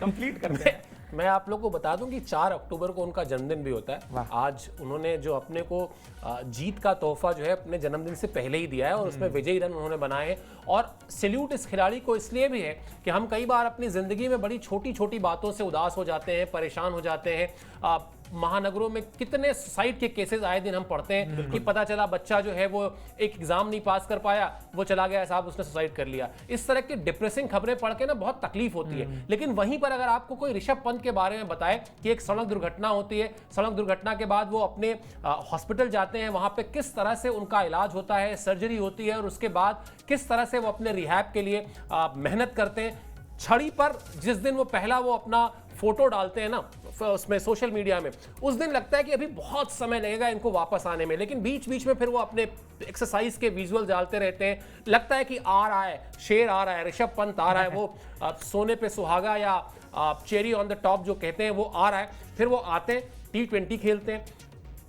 कंप्लीट करते हैं। मैं आप लोग को बता दूं कि 4 अक्टूबर को उनका जन्मदिन भी होता है। आज उन्होंने जो अपने को जीत का तोहफा जो है अपने जन्मदिन से पहले ही दिया है और उसमें विजयी रन उन्होंने बनाए हैं। और सैल्यूट इस खिलाड़ी को इसलिए भी है कि हम कई बार अपनी जिंदगी में बड़ी छोटी छोटी बातों से उदास हो जाते हैं, परेशान हो जाते हैं। महानगरों में कितने सुसाइड के केसेस आए दिन हम पढ़ते हैं कि पता चला बच्चा जो है वो एक एग्जाम नहीं पास कर पाया, वो चला गया साहब, उसने सुसाइड कर लिया। इस तरह की डिप्रेसिंग खबरें पढ़ के ना बहुत तकलीफ होती है। लेकिन वहीं पर अगर आपको कोई ऋषभ पंत के बारे में बताए कि एक सड़क दुर्घटना होती है, सड़क दुर्घटना के बाद वो अपने हॉस्पिटल जाते हैं, वहां पे किस तरह से उनका इलाज होता है, सर्जरी होती है और उसके बाद किस तरह से वो अपने रिहैब के लिए मेहनत करते हैं। छड़ी पर जिस दिन वो पहला वो अपना फोटो डालते हैं ना उसमें सोशल मीडिया में, उस दिन लगता है कि अभी बहुत समय लगेगा इनको वापस आने में, लेकिन बीच बीच में फिर वो अपने एक्सरसाइज के विजुअल डालते रहते हैं। लगता है कि आ रहा है, शेर आ रहा है, ऋषभ पंत आ रहा है, वो सोने पे सुहागा या चेरी ऑन द टॉप जो कहते हैं वो आ रहा है। फिर वो आते हैं, T20 खेलते हैं,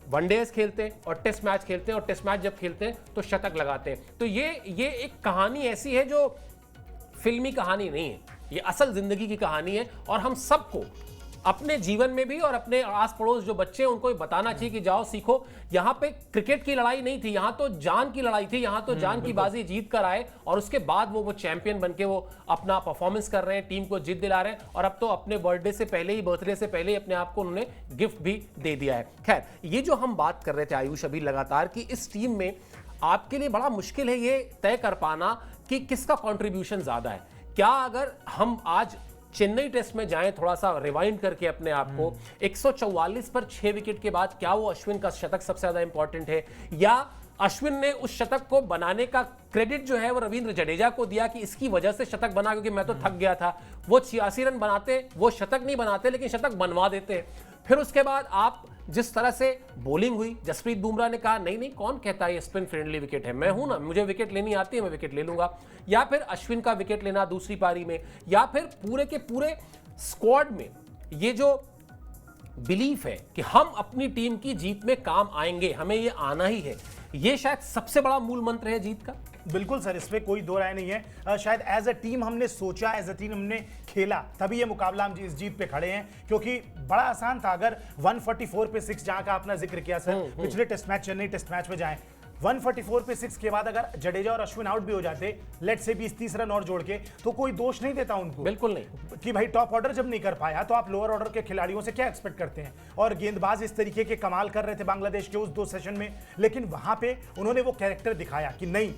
वनडेज खेलते हैं और टेस्ट मैच खेलते हैं, और टेस्ट मैच जब खेलते हैं तो शतक लगाते हैं। तो ये एक कहानी ऐसी है जो फिल्मी कहानी नहीं है, ये असल जिंदगी की कहानी है। और हम सबको अपने जीवन में भी और अपने आस पड़ोस जो बच्चे हैं उनको भी बताना चाहिए कि जाओ सीखो। यहाँ पे क्रिकेट की लड़ाई नहीं थी, यहाँ तो जान की लड़ाई थी, यहाँ तो जान की बाजी जीत कर आए और उसके बाद वो चैंपियन बनके वो अपना परफॉर्मेंस कर रहे हैं, टीम को जीत दिला रहे हैं। और अब तो अपने बर्थडे से पहले ही अपने आप को उन्होंने गिफ्ट भी दे दिया है। खैर, ये जो हम बात कर रहे थे आयुष अभी लगातार कि इस टीम में आपके लिए बड़ा मुश्किल है ये तय कर पाना कि किसका कॉन्ट्रीब्यूशन ज्यादा है। क्या अगर हम आज चेन्नई टेस्ट में जाएं, थोड़ा सा रिवाइंड करके अपने आप को, 144 पर 6 विकेट के बाद क्या वो अश्विन का शतक सबसे ज्यादा इंपॉर्टेंट है, या अश्विन ने उस शतक को बनाने का क्रेडिट जो है वो रविंद्र जडेजा को दिया कि इसकी वजह से शतक बना क्योंकि मैं तो थक गया था। वो 86 रन बनाते, वो शतक नहीं बनाते लेकिन शतक बनवा देते। फिर उसके बाद आप जिस तरह से बॉलिंग हुई, जसप्रीत बुमराह ने कहा नहीं कौन कहता है ये स्पिन फ्रेंडली विकेट है, मैं हूं ना, मुझे विकेट लेनी आती है, मैं विकेट ले लूंगा। या फिर अश्विन का विकेट लेना दूसरी पारी में, या फिर पूरे के पूरे स्क्वाड में ये जो बिलीफ है कि हम अपनी टीम की जीत में काम आएंगे, हमें ये आना ही है, ये शायद सबसे बड़ा मूल मंत्र है जीत का। बिल्कुल सर, इसमें कोई दो राय नहीं है। शायद एज अ टीम हमने सोचा, एज अ टीम हमने खेला, तभी ये मुकाबला हम इस जीत पे खड़े हैं। क्योंकि बड़ा आसान था अगर 144 पे 6 जहां का आपने जिक्र किया सर, पिछले test match Chennai test match में जाएं 144 पे 6 के बाद अगर जडेजा और अश्विन आउट भी हो जाते, लेट से 20-30 रन और जोड़ के, तो कोई दोष नहीं देता उनको। बिल्कुल नहीं कि भाई टॉप ऑर्डर जब नहीं कर पाया तो आप लोअर ऑर्डर के खिलाड़ियों से क्या एक्सपेक्ट करते हैं। और गेंदबाज इस तरीके के कमाल कर रहे थे बांग्लादेश के उस 2 सेशन में, लेकिन वहां पे उन्होंने वो कैरेक्टर दिखाया कि नहीं,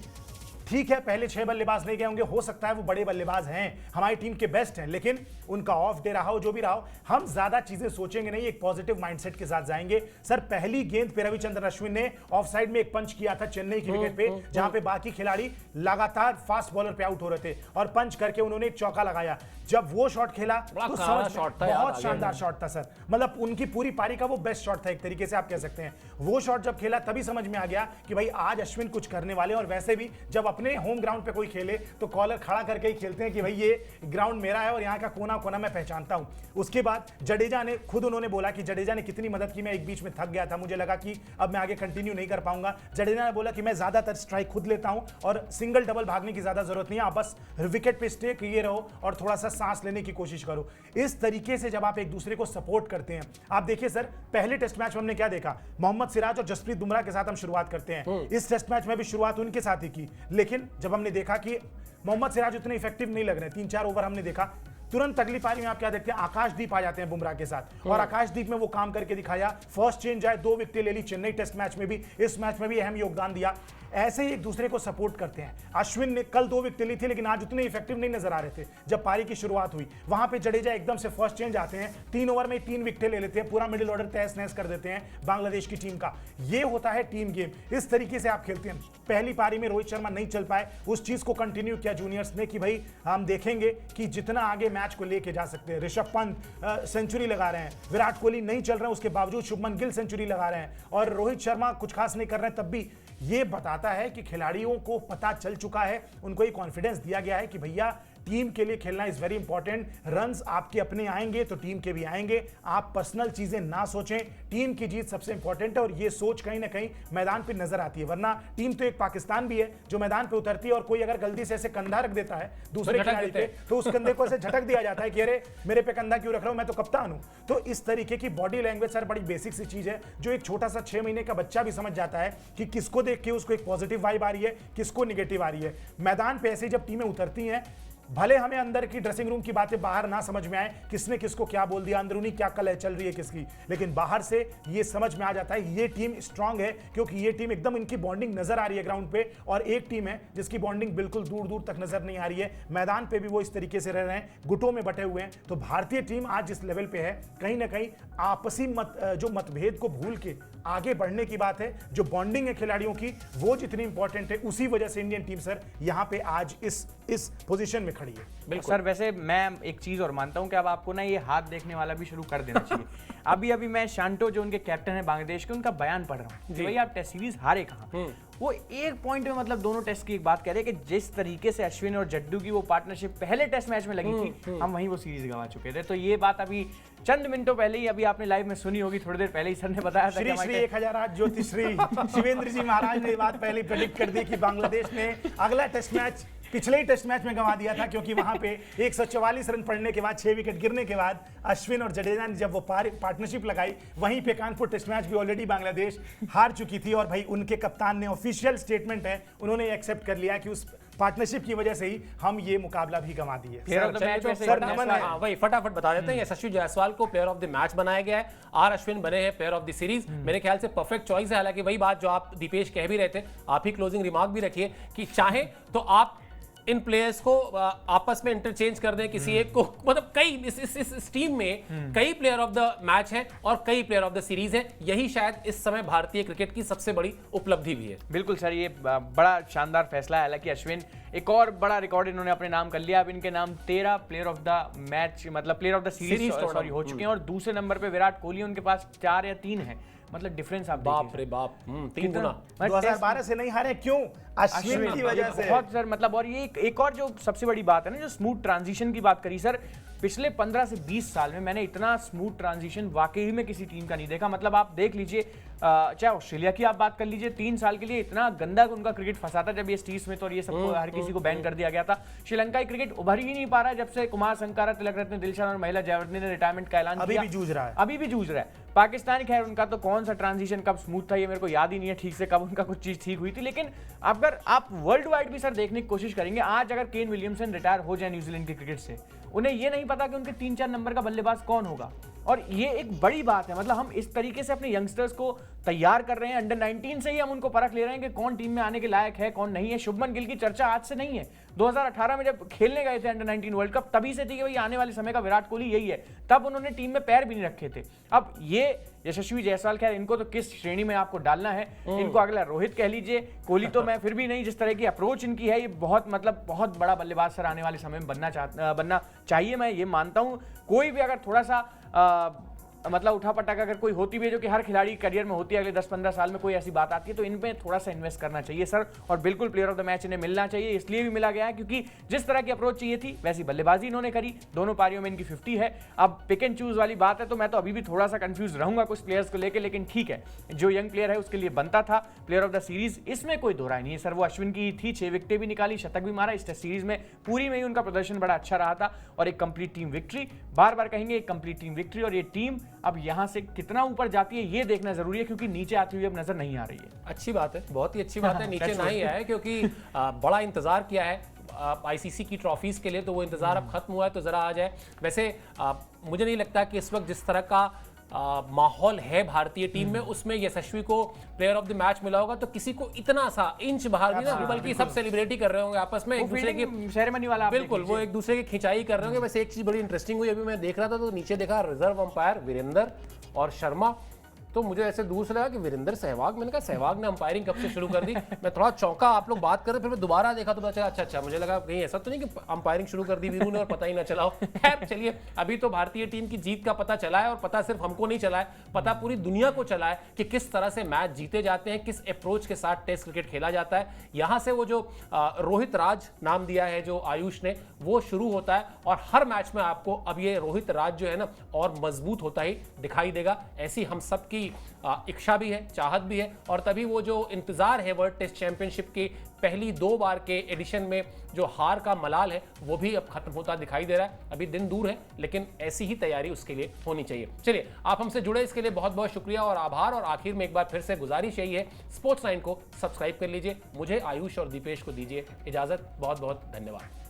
ठीक है पहले 6 बल्लेबाज नहीं गए होंगे, हो सकता है वो बड़े बल्लेबाज हैं, हमारी टीम के बेस्ट हैं, लेकिन उनका ऑफ डे रहा हो, जो भी रहा हो, हम ज्यादा चीजें सोचेंगे नहीं, एक पॉजिटिव माइंडसेट के साथ जाएंगे। सर पहली गेंद पे रविचंद्रन अश्विन ने ऑफ साइड में एक पंच किया था चेन्नई की विकेट पे, जहां पे बाकी खिलाड़ी लगातार फास्ट बॉलर पे आउट हो रहे थे, और पंच करके उन्होंने एक चौका लगाया। जब वो शॉट खेला तो समझ शॉट था यार, बहुत शानदार शॉट था सर, मतलब उनकी पूरी पारी का वो बेस्ट शॉट था एक तरीके से आप कह सकते हैं। वो शॉट जब खेला तभी समझ में आ गया कि भाई आज अश्विन कुछ करने वाले हैं। और वैसे भी जब अपने होम ग्राउंड पे कोई खेले तो कॉलर खड़ा करके ही खेलते हैं कि भाई ये ग्राउंड मेरा है और यहाँ का कोना कोना मैं पहचानता हूं। उसके बाद जडेजा ने खुद, उन्होंने बोला कि जडेजा ने कितनी मदद की, मैं एक बीच में थक गया था, मुझे लगा कि अब मैं आगे कंटिन्यू नहीं कर पाऊंगा। जडेजा ने बोला कि मैं ज्यादातर स्ट्राइक खुद लेता हूं और सिंगल डबल भागने की ज्यादा जरूरत नहीं है, आप बस विकेट पे स्टे किए रहो और थोड़ा सा सांस लेने की कोशिश करो। इस तरीके से जब आप एक दूसरे को सपोर्ट करते हैं, आप देखिए सर पहले टेस्ट मैच में हमने क्या देखा, मोहम्मद सिराज और जसप्रीत बुमराह के साथ हम शुरुआत करते हैं, इस टेस्ट मैच में भी शुरुआत उनके साथ ही की, लेकिन जब हमने देखा कि मोहम्मद सिराज उतने इफेक्टिव नहीं लग रहे, 3-4 ओवर हमने देखा, तुरंत अगली पारी में आप क्या देखते हैं, आकाशदीप आ जाते हैं बुमराह के साथ, और आकाशदीप में वो काम करके दिखाया, फर्स्ट चेंज आए, 2 विकेटें ले ली, चेन्नई टेस्ट मैच में भी, इस मैच में भी अहम योगदान दिया। ऐसे ही एक दूसरे को सपोर्ट करते हैं। अश्विन ने कल 2 विकेटें ली थी, लेकिन आज उतने इफेक्टिव नहीं नजर आ रहे थे। जब पारी की शुरुआत हुई वहां पे जडेजा एकदम से फर्स्ट चेंज आते हैं, 3 ओवर में 3 विकेटें ले लेते हैं, पूरा मिडिल ऑर्डर तहस नहस कर देते हैं बांग्लादेश की टीम का। ये होता है टीम गेम, इस तरीके से आप खेलते हैं। पहली पारी में रोहित शर्मा नहीं चल पाए, उस चीज को कंटिन्यू किया जूनियर्स ने कि भाई हम देखेंगे कि जितना आगे मैच को लेके जा सकते हैं। ऋषभ पंत सेंचुरी लगा रहे हैं, विराट कोहली नहीं चल रहे हैं, उसके बावजूद शुभमन गिल सेंचुरी लगा रहे हैं, और रोहित शर्मा कुछ खास नहीं कर रहे हैं, तब भी ये बताता है कि खिलाड़ियों को पता चल चुका है, उनको ये कॉन्फिडेंस दिया गया है कि भैया टीम के लिए खेलना इज वेरी इंपॉर्टेंट। रन्स आपके अपने आएंगे तो टीम के भी आएंगे, आप पर्सनल चीजें ना सोचें, टीम की जीत सबसे इंपॉर्टेंट है। और ये सोच कहीं ना कहीं मैदान पे नजर आती है, वरना टीम तो एक पाकिस्तान भी है जो मैदान पे उतरती है, और कोई अगर गलती से ऐसे कंधा रख देता है दूसरे खिलाड़ी पे, तो उस कंधे को ऐसे झटक दिया जाता है कि अरे मेरे पे कंधा क्यों रख रहा हूं, मैं तो कप्तान हूं। तो इस तरीके की बॉडी लैंग्वेज सर बड़ी बेसिक सी चीज है, जो एक छोटा सा 6 महीने का बच्चा भी समझ जाता है कि किसको देख के उसको एक पॉजिटिव वाइब आ रही है, किसको निगेटिव आ रही है। मैदान पे ऐसे जब टीमें उतरती हैं, भले हमें अंदर की ड्रेसिंग रूम की बातें बाहर ना समझ में आए, किसने किसको क्या बोल दिया, अंदरूनी क्या कलह चल रही है किसकी, लेकिन बाहर से ये समझ में आ जाता है ये टीम स्ट्रांग है, क्योंकि ये टीम एकदम इनकी बॉन्डिंग नजर आ रही है ग्राउंड पे। और एक टीम है जिसकी बॉन्डिंग बिल्कुल दूर दूर तक नजर नहीं आ रही है, मैदान पे भी वो इस तरीके से रह रहे हैं, गुटों में बटे हुए हैं। तो भारतीय टीम आज जिस लेवल पे है, कहीं ना कहीं आपसी जो मतभेद को भूल के आगे बढ़ने की बात है, जो बॉन्डिंग है खिलाड़ियों की वो जितनी इंपॉर्टेंट है, उसी वजह से इंडियन टीम सर यहाँ पे आज इस पोजीशन में खड़ी है। सर वैसे मैं एक चीज और मानता हूं कि अब आपको ना ये हाथ देखने वाला भी शुरू कर देना चाहिए। अभी मैं शांटो जो उनके कैप्टन है बांग्लादेश के, उनका बयान पढ़ रहा हूँ, भाई आप टेस्ट सीरीज हारे कहाँ। वो एक पॉइंट में मतलब दोनों टेस्ट की एक बात कह रहे हैं कि जिस तरीके से अश्विन और जड्डू की वो पार्टनरशिप पहले टेस्ट मैच में लगी थी, हम वहीं वो सीरीज गंवा चुके थे। तो ये बात अभी चंद मिनटों पहले ही, अभी आपने लाइव में सुनी होगी, थोड़ी देर पहले ही सर ने बताया था श्री श्री 1008 ज्योतिश्री शिवेंद्र जी महाराज ने बात पहले प्रेडिक्ट कर दी कि बांग्लादेश ने अगला टेस्ट मैच पिछले ही टेस्ट मैच में गंवा दिया था, क्योंकि वहां पे 144 रन पड़ने के बाद 6 विकेट गिरने के बाद अश्विन और जडेजा ने जब वो पार्टनरशिप लगाई, वहीं पे कानपुर टेस्ट मैच भी ऑलरेडी बांग्लादेश हार चुकी थी। और भाई उनके कप्तान ने ऑफिशियल स्टेटमेंट है, उन्होंने एक्सेप्ट कर लिया कि उस पार्टनरशिप की वजह से ही हम ये मुकाबला भी गंवा दिए। वही फटाफट बता देते हैं, यशस्वी जायसवाल को प्लेयर ऑफ द मैच बनाया गया है, आर अश्विन बने हैं प्लेयर ऑफ द सीरीज। मेरे ख्याल से परफेक्ट चॉइस है। हालांकि वही बात जो आप दीपेश कह भी रहे थे, आप ही क्लोजिंग रिमार्क भी रखिए कि चाहे तो आप इन प्लेयर्स को आपस में इंटरचेंज कर दें, किसी एक को, मतलब कई इस टीम में कई प्लेयर ऑफ द मैच हैं और कई प्लेयर ऑफ द सीरीज हैं। यही शायद इस समय भारतीय क्रिकेट की सबसे बड़ी उपलब्धि भी है। बिल्कुल सर, ये बड़ा शानदार फैसला है। हालांकि अश्विन एक और बड़ा रिकॉर्ड इन्होंने अपने नाम कर लिया, अब इनके नाम 13 प्लेयर ऑफ द मैच मतलब player of the series sorry हो चुके हैं। और दूसरे नंबर पे विराट कोहली, उनके पास 4 या 3 है। मतलब डिफरेंस आप बाप रे बाप, 3 गुना। 2012 से नहीं हारे, क्यों? अश्विन की वजह से बहुत सर। मतलब और ये एक और जो सबसे बड़ी बात है ना, जो स्मूथ ट्रांजिशन की बात करी सर, पिछले 15 से 20 साल में मैंने इतना स्मूथ ट्रांजिशन वाकई में किसी टीम का नहीं देखा। मतलब आप देख लीजिए, चाहे ऑस्ट्रेलिया की आप बात कर लीजिए, 3 साल के लिए इतना गंदा उनका क्रिकेट फंसा था जब ये स्टीव स्मिथ और ये सबको हर किसी को बैन कर दिया गया था। श्रीलंकाई क्रिकेट उभर ही नहीं पा रहा है जब से कुमार संगाकारा, तिलक रत्ने, दिलशान और महिला जयवर्धने ने रिटायरमेंट का ऐलान किया। अभी भी जूझ रहा है। पाकिस्तान खैर उनका तो कौन सा ट्रांजिशन कब स्मूथ था ये मेरे को याद ही नहीं है ठीक से, कब उनका कुछ चीज ठीक हुई थी। लेकिन अगर आप वर्ल्ड वाइड भी सर देखने की कोशिश करेंगे, आज अगर केन विलियमसन रिटायर हो जाए न्यूजीलैंड के क्रिकेट से, उन्हें ये नहीं पता कि उनके 3-4 नंबर का बल्लेबाज कौन होगा। और ये एक बड़ी बात है। मतलब हम इस तरीके से अपने यंगस्टर्स को तैयार कर रहे हैं, अंडर 19 से ही हम उनको परख ले रहे हैं कि कौन टीम में आने के लायक है, कौन नहीं है। शुभमन गिल की चर्चा आज से नहीं है, 2018 में जब खेलने गए थे अंडर 19 वर्ल्ड कप, तभी से थी कि भाई आने वाले समय का विराट कोहली यही है। तब उन्होंने टीम में पैर भी नहीं रखे थे। अब ये यशस्वी जायसवाल, खैर इनको तो किस श्रेणी में आपको डालना है, इनको अगला रोहित कह लीजिए, कोहली तो मैं फिर भी नहीं। जिस तरह की अप्रोच इनकी है, ये बहुत बहुत बड़ा बल्लेबाज सर आने वाले समय में बनना चाहिए, मैं ये मानता हूं। कोई भी अगर थोड़ा सा मतलब उठापटक अगर कोई होती भी है, जो कि हर खिलाड़ी करियर में होती है, अगले 10-15 साल में कोई ऐसी बात आती है, तो इन पे थोड़ा सा इन्वेस्ट करना चाहिए सर। और बिल्कुल प्लेयर ऑफ द मैच इन्हें मिलना चाहिए, इसलिए भी मिला गया है क्योंकि जिस तरह की अप्रोच चाहिए थी वैसी बल्लेबाजी इन्होंने करी। दोनों पारियों में इनकी 50 है। अब पिक एंड चूज वाली बात है, तो मैं तो अभी भी थोड़ा सा कंफ्यूज रहूंगा कुछ प्लेयर्स को लेकर, लेकिन ठीक है, जो यंग प्लेयर है उसके लिए बनता था प्लेयर ऑफ द सीरीज, इसमें कोई दो राय नहीं है सर। वो अश्विन की थी, 6 विकेटें भी निकाली, शतक भी मारा। इस टेस्ट सीरीज में पूरी में ही उनका प्रदर्शन बड़ा अच्छा रहा था और एक कंप्लीट टीम विक्ट्री, बार बार कहेंगे एक कंप्लीट टीम विक्ट्री। और ये टीम अब यहां से कितना ऊपर जाती है ये देखना जरूरी है, क्योंकि नीचे आती हुई अब नजर नहीं आ रही है। अच्छी बात है, बहुत ही अच्छी बात है, नीचे नहीं आया है क्योंकि बड़ा इंतजार किया है आईसीसी की ट्रॉफीज के लिए, तो वो इंतजार अब खत्म हुआ है, तो जरा आ जाए। वैसे मुझे नहीं लगता कि इस वक्त जिस तरह का माहौल है भारतीय टीम में, उसमें यशस्वी को प्लेयर ऑफ द मैच मिला होगा तो किसी को इतना सा इंच बाहर भी ना, बल्कि सब सेलिब्रेट ही कर रहे होंगे आपस में, एक दूसरे की सेरेमनी वाला, बिल्कुल वो एक दूसरे की खिंचाई कर रहे होंगे। वैसे एक चीज बड़ी इंटरेस्टिंग हुई, अभी मैं देख रहा था तो नीचे देखा रिजर्व अंपायर वीरेंद्र और शर्मा, तो मुझे ऐसे दूर से लगा कि वीरेंद्र सहवाग, मैंने कहा सहवाग ने अंपायरिंग कब से शुरू कर दी। मैं थोड़ा चौंका, आप लोग बात कर रहे, फिर मैं दोबारा देखा तो पता चला अच्छा, मुझे लगा कहीं ऐसा तो नहीं कि अंपायरिंग शुरू कर दी वीरू ने और पता ही ना चला हो। खैर चलिए, अभी तो भारतीय टीम की जीत का पता चला है, और पता सिर्फ हमको नहीं चला है, पता पूरी दुनिया को चला है कि किस तरह से मैच जीते जाते हैं, किस अप्रोच के साथ टेस्ट क्रिकेट खेला जाता है। यहाँ से वो जो रोहित राज नाम दिया है जो आयुष ने, वो शुरू होता है, और हर मैच में आपको अब ये रोहित राज जो है ना और मजबूत होता ही दिखाई देगा। ऐसी हम सब की इच्छा भी है, चाहत भी है, और तभी वो जो इंतजार है वर्ल्ड टेस्ट चैंपियनशिप की पहली 2 बार के एडिशन में जो हार का मलाल है, वो भी अब खत्म होता दिखाई दे रहा है। अभी दिन दूर है, लेकिन ऐसी ही तैयारी उसके लिए होनी चाहिए। चलिए, आप हमसे जुड़े इसके लिए बहुत बहुत शुक्रिया और आभार। और आखिर में एक बार फिर से गुजारिश यही है, स्पोर्ट्स 9 को सब्सक्राइब कर लीजिए। मुझे, आयुष और दीपेश को दीजिए इजाजत। बहुत बहुत धन्यवाद।